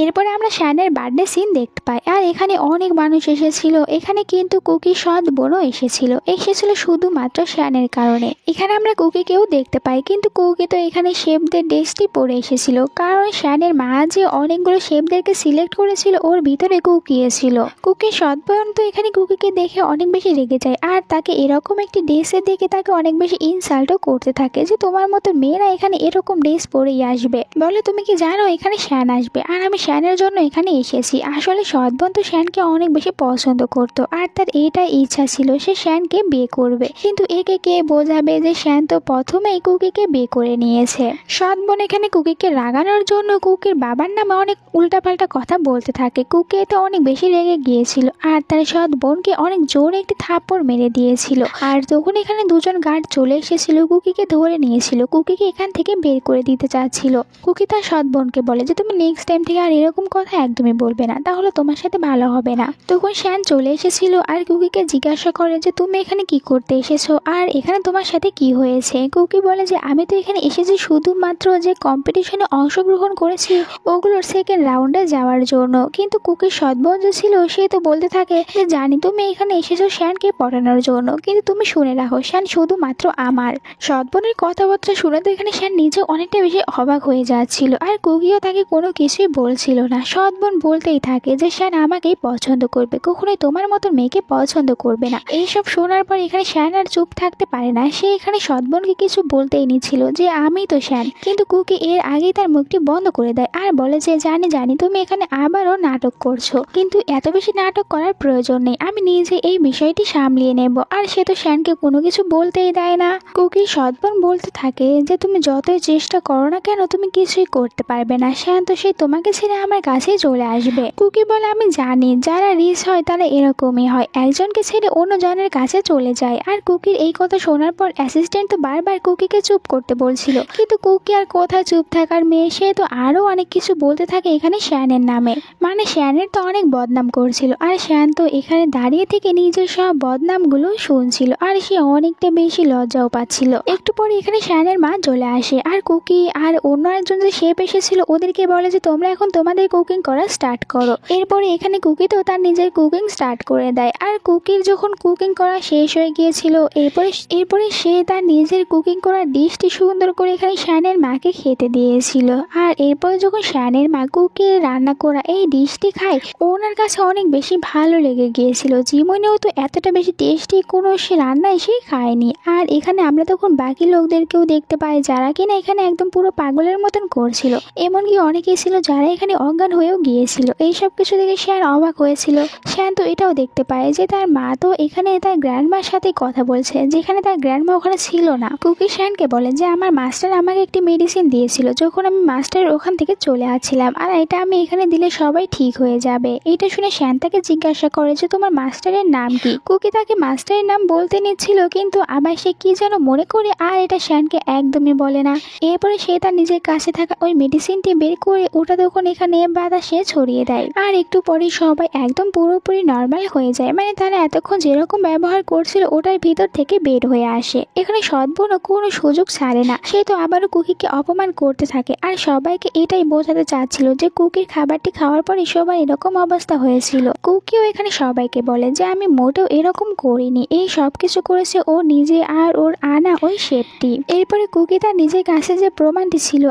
এরপরে আমরা শ্যানের বার্থডে সিন দেখতে পাই, আর এখানে অনেক মানুষ এসেছিল। এখানে কিন্তু কুকির সৎ বোনও এসেছিল শুধুমাত্র শ্যানের কারণে। এখানে আমরা কুকিকেও দেখতে পাই, কিন্তু কুকি তো এখানে শেফদের ড্রেসটি পরে এসেছিল, কারণ শ্যানের মা যে অনেকগুলো শেফদেরকে সিলেক্ট করেছিল ওর ভিতরে কুকি ছিল। কুকির সৎ বোন তো এখানে কুকিকে দেখে অনেক বেশি রেগে যায়, আর তাকে এরকম একটি ড্রেসে দেখে তাকে অনেক বেশি ইনসাল্টও করতে থাকে যে তোমার মতো মেয়েরা এখানে এরকম ড্রেস পরেই আসবে, বলে তুমি কি জানো এখানে শ্যান আসবে, আর আমি শ্যানের জন্য এখানে এসেছি। আসলে সৎবোন তো শ্যানকে অনেক বেশি পছন্দ করতো, আর তার এইটাই ইচ্ছা ছিল সে শ্যানকে বিয়ে করবে, কিন্তু একে কে বোঝাবে যে শ্যান তো প্রথমেই কুকিকে বিয়ে করে নিয়েছে। সৎবোন এখানে কুকিকে রাগানোর জন্য কুকির বাবার নামে অনেক উল্টাপাল্টা কথা বলতে থাকে। কুকি এতে অনেক বেশি রেগে গিয়েছিল, আর তার সৎ বোনকে অনেক জোরে একটি থাপ্পড় মেরে দিয়েছিল। আর তখন এখানে দুজন গার্ড চলে এসেছিল, কুকিকে ধরে নিয়েছিল, কুকিকে এখান থেকে বের করে দিতে চাচ্ছিল। কুকি তার সৎ বোনকে বলে যে তুমি নেক্সট টাইম থেকে আর এরকম কথা একদমই বলবে না, তাহলে তোমার সাথে ভালো হবে না। তখন শ্যান চলে এসেছিল আর কুকিকে জিজ্ঞাসা করে যে তুমি এখানে কি করতে এসেছো, আর এখানে তোমার সাথে কি হয়েছে। কুকি বলে যে আমি তো এখানে এসেছি শুধুমাত্র যে কম্পিটিশনে অংশগ্রহণ করেছি ওগুলোর সেকেন্ড রাউন্ডে যাওয়ার জন্য। কিন্তু কুকির সৎ বোন যে ছিল সে তো বলতে থাকে যে জানি তুমি এখানে এসেছো শ্যানকে পটানোর জন্য, কিন্তু তুমি শুনে রাখো শ্যান শুধুমাত্র আমার। সৎ বোনের কথাবার্তা শুনে তো এখানে শ্যান নিজে অনেকটা বেশি অবাক হয়ে যাচ্ছিল, আর কুকিও তাকে কোনো কিছুই বলছিল না। সৎ বোন বলতেই থাকে যে শ্যান আমাকেই পছন্দ করবে, কখনোই তোমার মতো মেয়েকে পছন্দ করবে না। এইসব শোনার পর এখানে শ্যান আর চুপ থাকতে পারে না, সে এখানে সৎ বোনকে কিছু বলতেই নিচ্ছিল যে আমি তো শ্যান, কিন্তু কুকি এর আগেই তার মুখটি বন্ধ করে দেয় আর বলে যে জানি তুমি এখানে আবারও নাটক করছো, কিন্তু এত বেশি নাটক করার প্রয়োজন নেই, আমি নিজে এই বিষয়টি সামলিয়ে নেব। আর সে তো শ্যানকে কোনো কিছু বলতেই দেয় না। কুকি সৎ বোন বলতে থাকে যে তুমি যতই চেষ্টা করো না কেন তুমি কিছুই করতে পারবে না, শ্যান তো সেই তোমাকে ছেড়ে আমার কাছেই চলে আসবে। কুকি বলে আমি জানি যারা রিচ হয় তারা এরকমই হয়, একজনকে ছেড়ে অন্যজনের কাছে চলে যায়। আর কুকির এই কথা শোনার পর অ্যাসিস্ট্যান্ট তো বারবার কুকিকে চুপ করতে বলছিল, কিন্তু কুকি আর কোথায় চুপ থাকার মেয়ে, সে তো আরো অনেক কিছু বলতে থাকে এখানে শ্যানের নামে, মানে শ্যানের তো অনেক বদনাম করছিল, আর শ্যান তো এখানে দাঁড়িয়ে থেকে নিজের সব বদনামগুলো শুনছিল, আর সে অনেকটা বেশি লজ্জাও পাচ্ছিল। একটু পরে এখানে শ্যানের মা চলে আসে, আর কুকি আর অন্য একজন যে শেফ এসেছিল ওদেরকে বলে যে তোমরা এখন তোমাদের কুকিং করা স্টার্ট করো। এরপরে এখানে কুকি তো তার নিজের কুকিং স্টার্ট করে দেয়, আর কুকির যখন কুকিং করা শেষ হয়ে গিয়েছিল এরপরে সে তার নিজের কুকিং করা ডিশটি সুন্দর করে এখানে শ্যানের মাকে খেতে দিয়েছিল। আর এরপরে যখন শ্যানের মা কুকির রান্না করা এই ডিশটি খায় ওনার কাছে অনেক বেশি ভালো লেগে গিয়েছিল, জীবনেও তো এতটা বেশি টেস্টি কোনো সে রান্না এসে খায়নি। আর এখানে আমরা তখন বাকি লোকদেরকেও দেখতে পাই যারা কিনা এখানে একদম পুরো পাগলের মতন করছিল, এমনকি অনেকেই ছিল যারা এখানে অজ্ঞান হয়েও গিয়েছিল। এইসব কিছু দেখে শ্যান অবাক হয়েছিল। শ্যান তো এটাও দেখতে পায় যে তার মা তো এখানে তার গ্র্যান্ডমার সাথে কথা বলছে, যেখানে তার গ্র্যান্ডমা ওখানে ছিল না। কুকি শ্যানকে বলে যে আমার মাস্টার আমাকে একটি মেডিসিন দিয়েছিল যখন আমি মাস্টারের ওখান থেকে চলে আসছিলাম, আর এটা আমি এখানে দিলে সবাই ঠিক হয়ে যাবে। এটা শুনে শ্যান তাকে জিজ্ঞাসা করে যে তোমার মাস্টারের নাম কি। কুকি তাকে মাস্টারের নাম বলতে নিচ্ছিল, কিন্তু আবার সে কি যেন মনে করে আর এটা শ্যানকে একদমই বলে না। এরপরে সে তার নিজের কাছে থাকা ওই মেডিসিনটি বের করে ওটা তখন এখানে বাতাসে ছড়িয়ে দেয়, আর একটু পরে সবাই একদম পুরোপুরি নর্মাল হয়ে যায়, মানে তারা এতক্ষণ যেরকম ব্যবহার করছিল ওটার ভিতর থেকে বের হয়ে আসে। এখানে সৎ বোনও কোনো সুযোগ ছাড়ে না, সে তো আবারও কুকিকে অপমান করতে থাকে, আর সবাইকে এটাই বোঝাতে চাচ্ছিল যে কুকির খাবারটি খাওয়ার পরে সবার এরকম অবস্থা হয়েছিল। কুকিও এখানে সবাইকে বলে যে আমি মোটেও এরকম করিনি, এই সব কিছু করেছে ও নিজে আর ওর আনা ওই শেফটি। এরপরে কুকি তার নিজের কাছে যে প্রমাণটি ছিল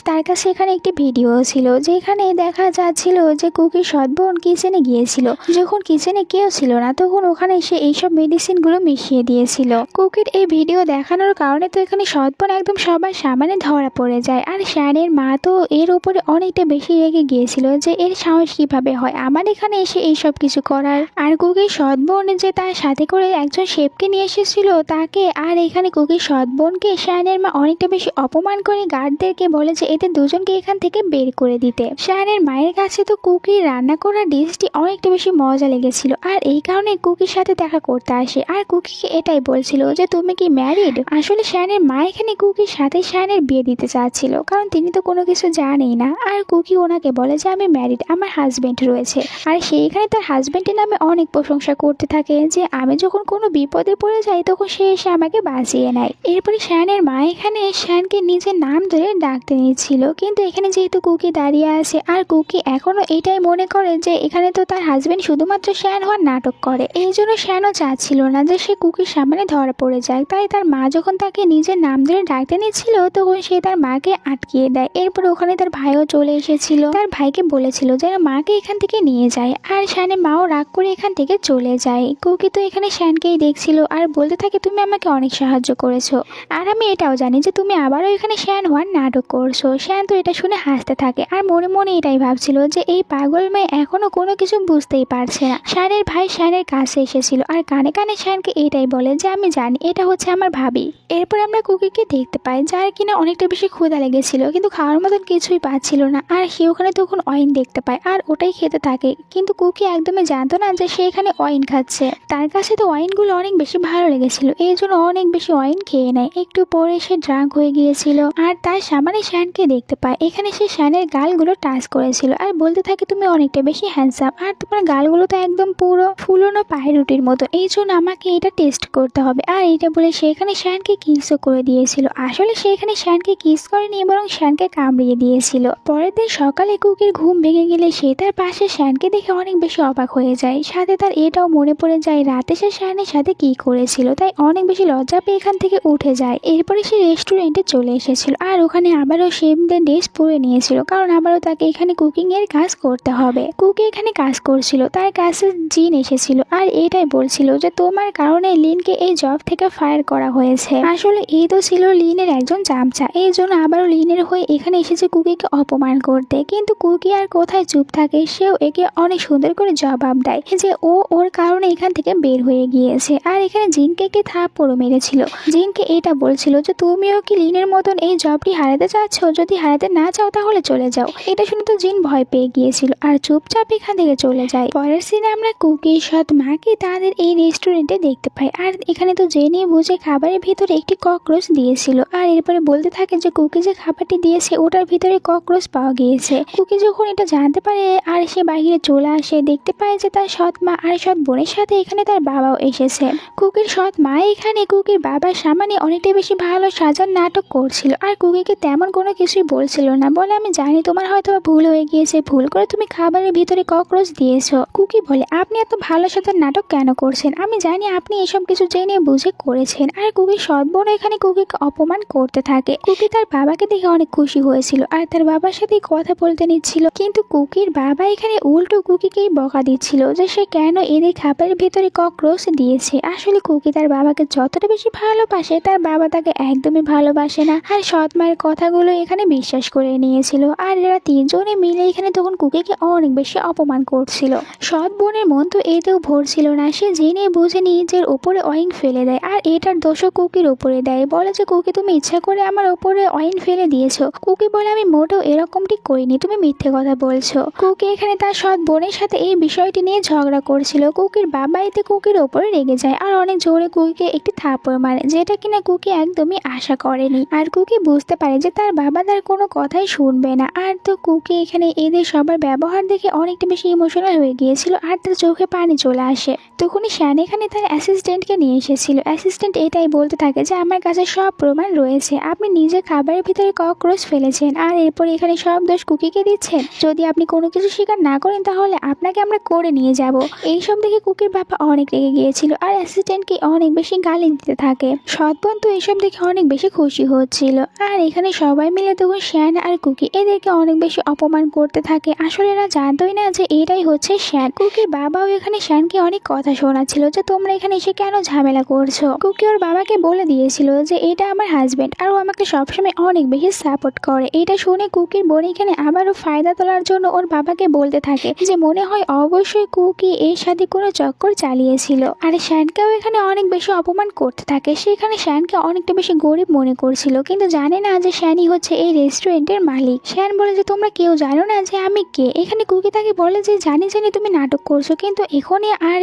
তার কাছে এখানে একটি ভিডিও ছিল যেখানে দেখা যাচ্ছিল যে কুকির সৎ বোন কিচেনে গিয়েছিল, যখন কিচেনে কেউ ছিল না তখন ওখানে সে এইসব মেডিসিন গুলো মিশিয়ে দিয়েছিল। কুকির এই ভিডিও দেখানোর কারণে তো এখানে সৎ বোন একদম সবার সামনে ধরা পড়ে যায়, আর শ্যানের মা তো এর উপরে অনেকটা বেশি রেগে গিয়েছিল যে এর সাহস কিভাবে হয় আমার এখানে এসে এইসব কিছু করার। আর কুকির সৎ বোন যে তার সাথে করে একজন শেফকে নিয়ে এসেছিল তাকে, আর এখানে কুকির সৎ বোনকে শ্যানের মা অনেকটা বেশি অপমান করে গার্ডদেরকে বলে যে এদের দুজনকে এখান থেকে বের করে দিতে। খেতে। শ্যানের মায়ের কাছে তো কুকির রান্না করা ডিশটি অনেকটা বেশি মজা লেগেছিল, আর এই কারণে কুকির সাথে দেখা করতে আসে আর কুকিকে এটাই বলছিল যে তুমি কি ম্যারিড। আসলে শ্যানের মা এখানে কুকির সাথে শ্যানের বিয়ে দিতে চাচ্ছিল, কারণ তিনি তো কোনো কিছু জানেই না। আর কুকি ওনাকে বলে যে আমি ম্যারিড, আমার হাজবেন্ড রয়েছে। আর সেইখানে তার হাজবেন্ডের নামে অনেক প্রশংসা করতে থাকে যে আমি যখন কোনো বিপদে পড়ে যাই তখন সে এসে আমাকে বাঁচিয়ে নেয়। এরপরে শ্যানের মা এখানে শ্যানকে নিজের নাম ধরে ডাকতে নিচ্ছিল, কিন্তু এখানে যেহেতু কুকি দাঁড়িয়ে আছে আর কুকি এখনো এটাই মনে করে যে এখানে তো তার হাজবেন্ড শুধুমাত্র শ্যান হওয়ার নাটক করে, এই জন্য শ্যানও চাচ্ছিল না যে সে কুকির সামনে ধরা পড়ে যায়। তাই তার মা যখন তাকে নিজের নাম ধরে ডাকতে নিচ্ছিল তখন সে তার মাকে আটকিয়ে দেয়। এরপর ওখানে তার ভাইও চলে এসেছিল, তার ভাইকে বলেছিল যেন মাকে এখান থেকে নিয়ে যায়, আর শ্যানের মাও রাগ করে এখান থেকে চলে যায়। কুকি তো এখানে শ্যানকেই দেখছিল আর বলতে থাকে তুমি আমাকে অনেক সাহায্য করেছো, আর আমি এটাও জানি যে তুমি আবারও এখানে শ্যান হওয়ার নাটক করছো। শ্যান তো এটা শুনে হাসতে থাকে আর মনে মনে এটাই ভাবছিল যে এই পাগল মেয়ে এখনো কোনো কিছু বুঝতেই পারছে না। শ্যানের ভাই শ্যানের কাছে এসেছিল আর কানে কানে শ্যানকে এটাই বলে যে আমি জানি এটা হচ্ছে আমার ভাবি। এরপর আমরা কুকিকে দেখতে পাই যার কিনা অনেকটা বেশি ক্ষুধা লেগেছিল, কিন্তু খাওয়ার মতন কিছুই পাচ্ছিল না। আর সে ওখানে তখন ওয়াইন দেখতে পায় আর ওটাই খেতে থাকে, কিন্তু কুকি একদমই জানতো না যে সে এখানে ওয়াইন খাচ্ছে। তার কাছে তো ওয়াইনগুলো অনেক বেশি ভালো লেগেছিল, এই জন্য অনেক বেশি ওয়াইন খেয়ে নেয়। একটু পরে সে ড্রাঙ্ক হয়ে গিয়েছিল আর তার সামনে শ্যানকে দেখতে পায়। এখানে সে শ্যানের গালগুলো টাচ করেছিল আর বলতে থাকে তুমি অনেকটা বেশি হ্যান্ডসাম, আর তোমার গালগুলো তো একদম পুরো ফুলনো পাউরুটির মতো, এই জন্য আমাকে এটা টেস্ট করতে হবে। আর এটা বলে সে এখানে শ্যানকে কিসও করে দিয়েছিল। আসলে সে এখানে শ্যানকে কিস করেনি, বরং শ্যানকে কামড়িয়ে দিয়েছিল। পরের দিন সকালে কুকির ঘুম ভেঙে গেলে সে তার পাশে শ্যানকে দেখে অনেক বেশি অবাক হয়ে যায়। সাথে তার এটাও মনে পড়ে যায় রাতে সে শ্যানের সাথে কি করেছিল, তাই অনেক বেশি লজ্জা পেয়ে এখান থেকে উঠে যায়। এরপরে সে রেস্টুরেন্টে চলে এসেছিল আর ওখানে আবারও সেম ড্রেস পরে নিয়েছিল, কারণ আবারও তাকে এখানে কুকিং এর কাজ করতে হবে। কুকি এখানে কাজ করছিল, তার কাছে জিন এসেছিল আর এটাই বলছিল যে তোমার কারণে লিনকে এই জব থেকে ফায়ার করা হয়েছে। আসলে এই তো ছিল লিনের একজন চামচা, এই জন্য আবারও লিনের হয়ে এখানে এসেছে কুকিকে অপমান করতে। কিন্তু কুকি আর কোথায় চুপ থাকে, সেও একে অনেক সুন্দর করে জবাব দেয় যে ও ওর কারণে এখান থেকে বের হয়ে গিয়েছে। আর এখানে জিনকে কে থাপ্পড়ও মেরেছিল। জিনকে এটা বলছিল যে তুমিও কি লিনের মতন এই জবটি হারাতে চাচ্ছ, যদি হারাতে না চাও তাহলে চলে যাও। এটা শুনে তো জিন ভয় পেয়ে গিয়েছিল আর চুপচাপ এখান থেকে চলে যায়। পরের সিনে আমরা কুকি সৎ মাকে তাদের এই রেস্টুরেন্টে দেখতে পাই, আর এখানে তো জেনে বুঝে খাবারের ভিতরে একটি ককরোচ দিয়েছিল। আর এরপরে বলতে থাকে যে কুকি যে খাবারটি দিয়েছে ওটার ভিতরে ককরোচ পাওয়া গিয়েছে। কুকি যখন এটা জানতে পারে আর সে বাইরে চলে আসে, দেখতে পায় যে তার সৎ মা আর সৎ বোনের সাথে এখানে তার বাবাও এসেছে। কুকির সৎ মা এখানে কুকির বাবার সামনে অনেকটা বেশি ভালো সাজার নাটক করছিল আর কুকিকে তেমন কোনো কিছুই বলছিল না, বলে আমি জানি তোমার হয়তো ভুল হয়ে গিয়েছে, ভুল করে তুমি খাবারের ভিতরে ককরোচ দিয়েছো। কুকি বলে আপনি এত ভালো সাজার নাটক কেন করছেন, আমি জানি আপনি এসব কিছু জেনে বুঝে করেছেন। আর কুকির সৎ বোন এখানে কুকিকে অপমান করতে থাকে। কুকি তার বাবাকে দেখে অনেক খুশি হয়েছিল আর তার বাবার সাথে কথা বলতে নিচ্ছিল, কিন্তু কুকির বাবা এখানে উল্টো কুকিকেই বকা দিচ্ছিল যে সে কেন এদের খাবারের ভিতরে ককরোচ দিয়েছে। আসলে কুকি তার বাবাকে যতটা বেশি ভালোবাসে তার বাবা তাকে একদমই ভালোবাসে না, আর সৎ মায়ের কথাগুলো এখানে বিশ্বাস করে নিয়েছিল। আর এরা তিনজনে মিলে এখানে তখন কুকিকে অনেক বেশি অপমান করছিল। সৎ বোনের মন তো এতেও ভরছিল না, সে জেনে বুঝে নিজের উপরে অয়েন ফেলে দেয় আর এটার দোষও কুকির উপরে দেয়। বলে যে কুকি তুমি ইচ্ছা করে আমার উপরে অয়েন ফেলে দিয়েছো। কুকি বলে আমি মোটেও এরকমটি করিনি, তুমি মিথ্যে কথা বলছো। কুকি এখানে তার সৎ বোনের সাথে এই বিষয়টি নিয়ে ঝগড়া করছিল। কুকির বাবা এতে কুকির ওপরে রেগে যায় আর অনেক জোরে কুকিকে একটি থাপ্পড় মারে, যেটা কিনা কুকি একদমই আশা করেনি। আর কুকি বুঝতে পারে যে তার বাবা তার কোনো কথাই শুনবে না। আর তো কুকি এখানে এদের সবার ব্যবহার দেখে অনেকটা বেশি ইমোশনাল হয়ে গিয়েছিল আর তার চোখে পানি চলে আসে। তখনই শ্যান এখানে তার অ্যাসিস্ট্যান্টকে নিয়ে এসেছিল। অ্যাসিস্ট্যান্ট এটাই বলতে থাকে যে আমার কাছে সব প্রমাণ রয়েছে, আপনি নিজে খাবারের ভিতরে ককরোচ ফেলেছেন আর এরপর এখানে সব দোষ কুকিকে দিচ্ছেন। যদি আপনি কোনো কিছু স্বীকার না করেন তাহলে আপনাকে আমরা করে নিয়ে যাব। এইসব দেখে কুকির বাবা অনেক রেগে গিয়েছিল আর অ্যাসিস্ট্যান্টকে অনেক বেশি গালি দিতে থাকে। সৎবোন তো এইসব দেখে অনেক বেশি খুশি হচ্ছিল। আর এখানে সবাই মিলে তখন শ্যান আর কুকি এদেরকে অনেক বেশি অপমান করতে থাকে। আসলে এরা জানতোই না যে এটাই হচ্ছে শ্যান। কুকির বাবাও এখানে শ্যানকে অনেক কথা শোনাচ্ছিল যে তোমরা এখানে এসে কেন ঝামেলা করছো। কুকি ওর বাবাকে বলে দিয়েছিল যে এটা আমার হাজবেন্ড আর ও আমাকে সবসময় অনেক বেশি সাপোর্ট করে। এটা শুনে কুকির বোন এখানে আবারও ফায়দা তোলার জন্য ওর বাবাকে বলতে থাকে যে মনে হয় অবশ্যই কুকি এর সাথে কোনো চক্কর চালিয়েছিল। আর শ্যানকেও এখানে অনেক বেশি অপমান করতে থাকে। সেখানে শ্যানকে অনেকটা বেশি গরিব মনে করছিল, কিন্তু জানে না যে শ্যানই হচ্ছে এই রেস্টুরেন্টের মালিক। শ্যান বলে যে তোমরা কেউ জানো না যে আমি কে। এখানে কুকি তাকে বলে যে জানি জানি তুমি নাটক করছো, কিন্তু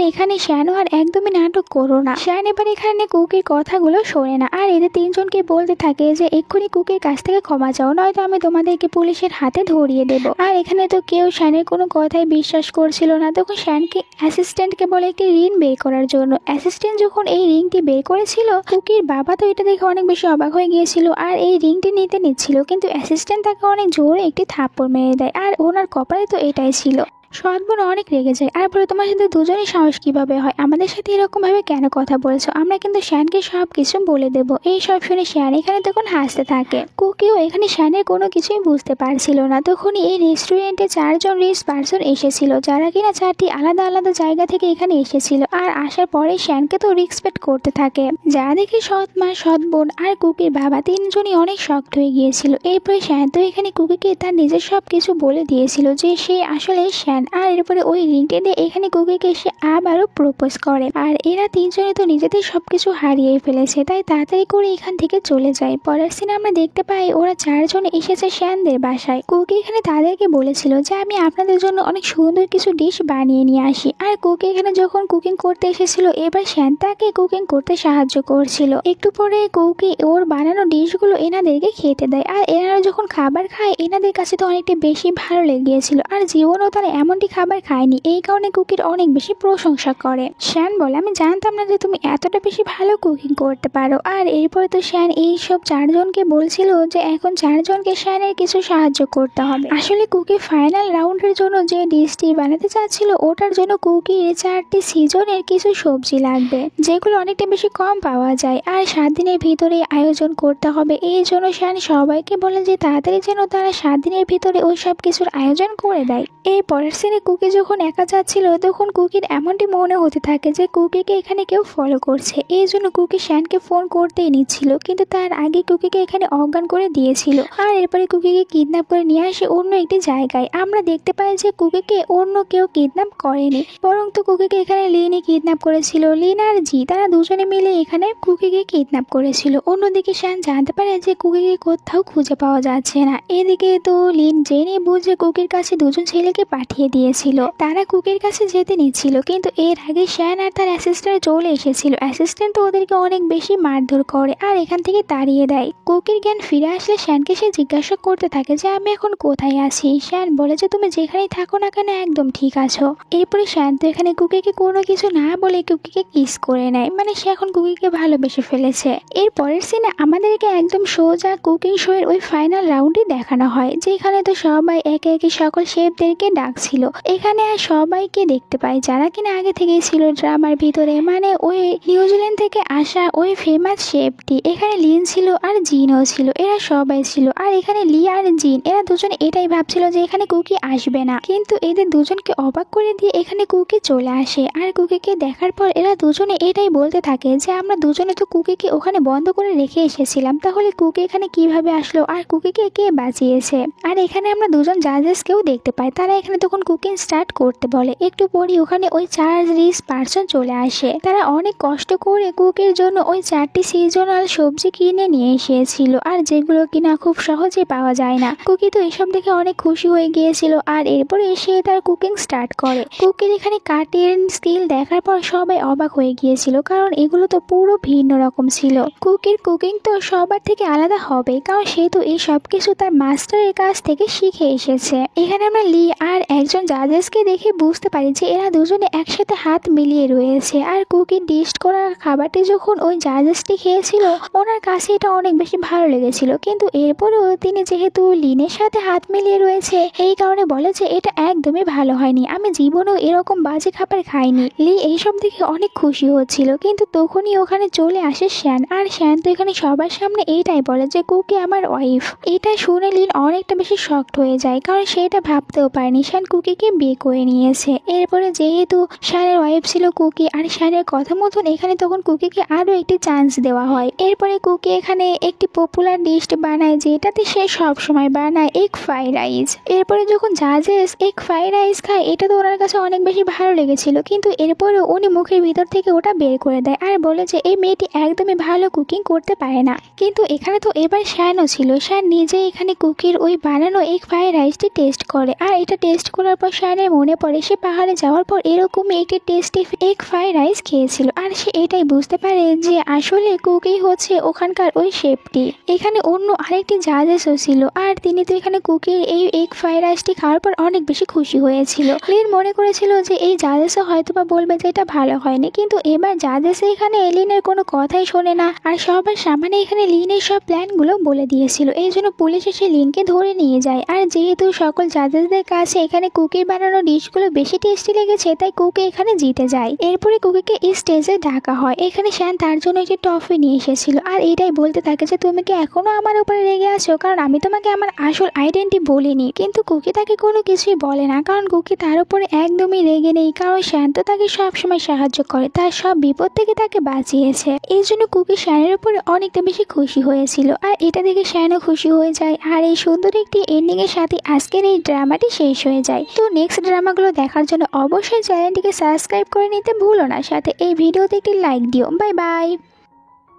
এখানে শ্যানও আর একদমই নাটক করো না। শ্যান এবার এখানে কুকির কথাগুলো শোনে না আর এদের তিনজনকে বলতে থাকে যে এক্ষুনি কুকির কাছ থেকে ক্ষমা চাও, নয়তো আমি তোমাদেরকে পুলিশের হাতে ধরিয়ে দেবো। আর এখানে তো কেউ শ্যানের কোনো কথাই বিশ্বাস করছিল না। তখন শ্যানকে অ্যাসিস্ট্যান্টকে বলে একটি রিং বের করার জন্য। অ্যাসিস্ট্যান্ট যখন এই রিংটি বের করেছিল, কুকির বাবা তো এটা দেখে অনেক বেশি অবাক হয়ে গিয়েছিল আর এই রিংটি নিতে নিচ্ছিল, কিন্তু অ্যাসিস্ট্যান্ট তাকে অনেক জোরে একটি থাপ্পড় মেরে দেয় আর ওনার কপালে তো এটাই ছিল। সৎবোন অনেক রেগে যায় আর বলে তোমার সাথে দুজনেই সাহস কিভাবে হয়, আমাদের সাথে এরকম ভাবে কেন কথা বলছো, আমরা কিন্তু শ্যানকে সব কিছু বলে দেবো। এই সব শুনে শ্যান এখানে তখন হাসতে থাকে। কুকিও এখানে শ্যানের কোনো কিছুই বুঝতে পারছিল না। তখনই এই রেস্টুরেন্টে 4জন রিচ পার্সন এসেছিল, যারা কিনা 4টি আলাদা আলাদা জায়গা থেকে এখানে এসেছিল। আর আসার পরে শ্যানকে তো রেসপেক্ট করতে থাকে, যা দেখে সৎ মা, সৎ বোন আর কুকির বাবা তিনজনই অনেক শক্ট হয়ে গিয়েছিল। এরপরে শ্যান তো এখানে কুকিকে তার নিজের সব কিছু বলে দিয়েছিল যে সে আসলে শ্যান। আর এরপরে ওই রিংটি দিয়ে এখানে কুকিকে সে আবারও প্রপোজ করে। আর এরা তিনজনে তো নিজেদের সবকিছু হারিয়ে ফেলেছে, তাই তাড়াতাড়ি করে এখান থেকে চলে যায়। পরের সিনে আমরা দেখতে পাই ওরা 4জন এসেছে শ্যানদের বাসায়। কুকি এখানে তাদেরকে বলেছিল যে আমি আপনাদের জন্য অনেক সুন্দর কিছু ডিশ বানিয়ে নিয়ে আসি। আর কুকি এখানে যখন কুকিং করতে এসেছিল, এবার শ্যান তাকে কুকিং করতে সাহায্য করছিল। একটু পরে কুকি ওর বানানো ডিশগুলো এনাদেরকে খেতে দেয়। আর এনারা যখন খাবার খায়, এনাদের কাছে তো অনেকটা বেশি ভালো লেগেছিল আর জীবনও তারা এমনটি খাবার খায়নি, এই কারণে কুকির অনেক বেশি প্রশংসা করে। শ্যান বলে আমি জানতাম না যে তুমি এতটা বেশি ভালো কুকিং করতে পারো। আর এরপরে তো শ্যান এইসব 4জনকে বলছিল যে এখন 4জনকে শ্যানের কিছু সাহায্য করতে হবে। আসলে কুকি ফাইনাল রাউন্ডের জন্য যে ডিশটি বানাতে চাচ্ছিল, ওটার জন্য কুকির 4টি সিজনের কিছু সবজি লাগবে, যেগুলো অনেকটা বেশি কম পাওয়া যায় আর 7 দিনের ভিতরে আয়োজন করতে হবে। এই জন্য শ্যান সবাইকে বলে যে তাড়াতাড়ি যেন তারা 7 দিনের ভিতরে ওই সব কিছুর আয়োজন করে দেয়। এই পরের সিনে কুকি যখন একা যাচ্ছিল, তখন কুকির এমনটি মনে হতে থাকে যে কুকিকে এখানে কেউ ফলো করছে। এই জন্য কুকি শ্যানকে ফোন করতেই নিচ্ছিল, কিন্তু তার আগে কুকিকে এখানে অজ্ঞান করে দিয়েছিল। আর এরপরে কুকিকে কিডন্যাপ করে নিয়ে আসে অন্য একটি জায়গায়। আমরা দেখতে পাই যে কুকিকে অন্য কেউ কিডন্যাপ করেনি, বরং তো কুকিকে এখানে লিনই কিডন্যাপ করেছিল। লিন আর জি তারা দুজনে মিলে এখানে কুকিকে কিডন্যাপ করেছিল। অন্যদিকে শ্যান জানতে পারে যে কুকিকে কোথাও খুঁজে পাওয়া যাচ্ছে না। এদিকে তো লিন জেনে বুঝে কুকির কাছে 2জন ছেলেকে পাঠিয়ে দিয়েছিল, তারা কুকির কাছে যেতে নিচ্ছিল। কিন্তু এর আগে শ্যান আর তার অ্যাসিস্ট্যান্ট চলে এসেছিল। অ্যাসিস্ট্যান্ট তো ওদেরকে অনেক বেশি মারধর করে আর এখান থেকে তাড়িয়ে দেয়। কুকির জ্ঞান ফিরে আসলে শ্যানকে সে জিজ্ঞাসা করতে থাকে যে আমি এখন কোথায় আছি। শ্যান বলে যে তুমি যেখানেই থাকো না কেন একদম ঠিক আছো। এরপরে শ্যান তো এখানে কুকিকে কোনো কিছু না বলে কুকিকে কিস করে নেয়, মানে সে এখন কুকিকে ভালোবেসে ফেলেছে। এর পরের সিনে আমাদেরকে একদম সোজা কুকিং শো এর ওই ফাইনাল রাউন্ডে দেখানো হয়, যেখানে তো সবাই একে একে সকল শেফদেরকে ডাকছিল। এখানে আর সবাইকে দেখতে পাই যারা কিনা আগে থেকেই ছিল ড্রামার ভিতরে, মানে ওই নিউজিল্যান্ড থেকে আসা ওই ফেমাস শেফটি। এখানে লিন ছিল আর জিনও ছিল, এরা সবাই ছিল। আর এখানে লি আর জিন এরা দুজন এটাই ভাবছিল যে এখানে কুকি আসবে না, কিন্তু এদের দুজনকে অবাক করে দিয়ে এখানে কুকি চলে আসে। আর কুকিকে দেখার পর এরা দুজনে এটাই বলতে থাকে যে আমরা দুজনে তো কুকিকে ওখানে বন্ধ করে রেখে এসেছিলাম, তাহলে কুকি এখানে কিভাবে আসলো আর কুকিকে কে বাঁচিয়েছে। আর এখানে আমরা 2জন জাজেসকেও দেখতে পাই, তারা এখানে তখন কুকিং স্টার্ট করতে বলে। একটু পরই ওখানে ওই 4 রিচ পার্সন চলে আসে, তারা অনেক কষ্ট করে কুকির জন্য ওই 4টি সিজনাল সবজি কিনে নিয়ে এসেছিল, আর যেগুলো কিনা খুব সহজে পাওয়া যায় না। কুকি তো এসব দেখে অনেক খুশি হয়ে গিয়েছিল আর এরপরে এসে তার কুকিং স্টার্ট করে। কুকির এখানে কাটিং স্কিল দেখার পর সবাই অবাক হয়ে গিয়েছিল, কারণ এগুলো তো পুরো ভিন্ন রকম ছিল। কুকির কুকিং তো সবার থেকে আলাদা হবে, কারণ সে তো এই সব কিছু তার মাস্টারের কাছ থেকে শিখে এসেছে। এখানে আমরা লি আর একজন জাজেসকে দেখে বুঝতে পারি যে এরা দুজনে একসাথে হাত মিলিয়ে রয়েছে। আর কুকির ডিশ করা খাবারটি যখন ওই জাজেসটি খেয়েছিল, ওনার কাছে এটা অনেক বেশি ভালো লেগেছিল, কিন্তু এরপরেও তিনি যেহেতু লিনের সাথে হাত মিলিয়ে রয়েছে, এই কারণে বলে যে এটা একদমই ভালো হয়নি, আমি জীবনেও এরকম বাজে খাবার খাইনি। লি এইসব দেখে অনেক খুশি হচ্ছিল, কিন্তু তখনই ওখানে চলে আসে শ্যান। আর শ্যান তো এখানে সবার সামনে এইটাই বলে যে কুকি আমার ওয়াইফ। এটা শুনে লিন অনেকটা বেশি শকড হয়ে যায়, কারণ সে এটা ভাবতেও পারেনি শ্যান কুকিকে বিয়ে করে নিয়েছে। এরপরে যেহেতু শানের ওয়াইফ ছিল কুকি, আর শানের কথা মতন এখানে তখন কুকিকে আরো একটি চান্স দেওয়া হয়। এরপরে কুকি এখানে একটি পপুলার ডিশ বানায়, যেটাতে সে সব সময় বানায় এগ ফ্রাইড রাইস। এরপরে যখন জাজেস এগ ফ্রাইড রাইস খায়, এটা তো ওনার কাছে অনেক বেশি ভালো লেগেছিল, কিন্তু এরপরে উনি মুখের ভিতর থেকে ওটা বের করে দেয় আর বলে যে এই মেয়েটি একদমই ভালো কুকিং করতে পারে না। কিন্তু এখানে তো এবার শ্যানও ছিল। শ্যান নিজে এখানে কুকির ওই বানানো এগ ফ্রাইড রাইসটি টেস্ট করে, আর এটা টেস্ট করার পর শ্যানের মনে পড়ে সে পাহাড়ে যাওয়ার পর এরকমই একটি টেস্টি এগ ফ্রাইড রাইস খেয়েছিল, আর সে এটাই বুঝতে পারে যে আসলে কুকি হচ্ছে ওখানকার ওই শেফটি। এখানে অন্য আরেকটি জাজেসও ছিল, আর তিনি তো এখানে কুকির এই এগ ফ্রাইড রাইসটি খাওয়ার পর অনেক বেশি খুশি হয়েছিল। লিন মনে করেছিল যে এই জাজেসও হয়তোবা বলবে যে এটা ভালো হয়নি, কিন্তু এবার জাজেস এখানে লিনের কোনো কথাই শোনে না, আর সবার সামনে এখানে লিনের সব প্ল্যানগুলো বলে দিয়েছিল। এই জন্য পুলিশ এসে লিনকে ধরে নিয়ে যায়। আর যেহেতু সকল জাজেসদের কাছে এখানে কুকির বানানো ডিশগুলো বেশি টেস্টি লেগেছে, তাই কুকি এখানে জিতে যায়। এরপরে কুকিকে স্টেজে ডাকা হয়। এখানে শ্যান তার জন্য একটি টফি নিয়ে এসেছিল, আর এটাই বলতে থাকে যে তুমি কি এখনো আমার উপরে রেগে আছো, কারণ আমি তোমাকে আমার আসল আইডেন্টি বলিনি। কিন্তু কুকি তাকে কোনো কিছুই বলে না, কারণ কুকি তার উপরে একদমই রেগে নেই, কারণ শ্যান তো তাকে সবসময় সাহায্য করে, তার সব বিপদ থেকে তাকে বাঁচিয়েছে। এই জন্য কুকি শ্যানের উপরে অনেকটা বেশি খুশি হয়েছিল, আর এটা দেখে শ্যানও খুশি হয়ে যায়। আর এই সুন্দর একটি এন্ডিং এর সাথে আজকের এই ড্রামাটি শেষ হয়ে যায়। তো নেক্সট ড্রামাগুলো দেখার জন্য অবশ্যই চ্যানেলটিকে সাবস্ক্রাইব করে নিতে ভুলো না, সাথে এই ভিডিওতে একটি লাইক দিও। Bye bye.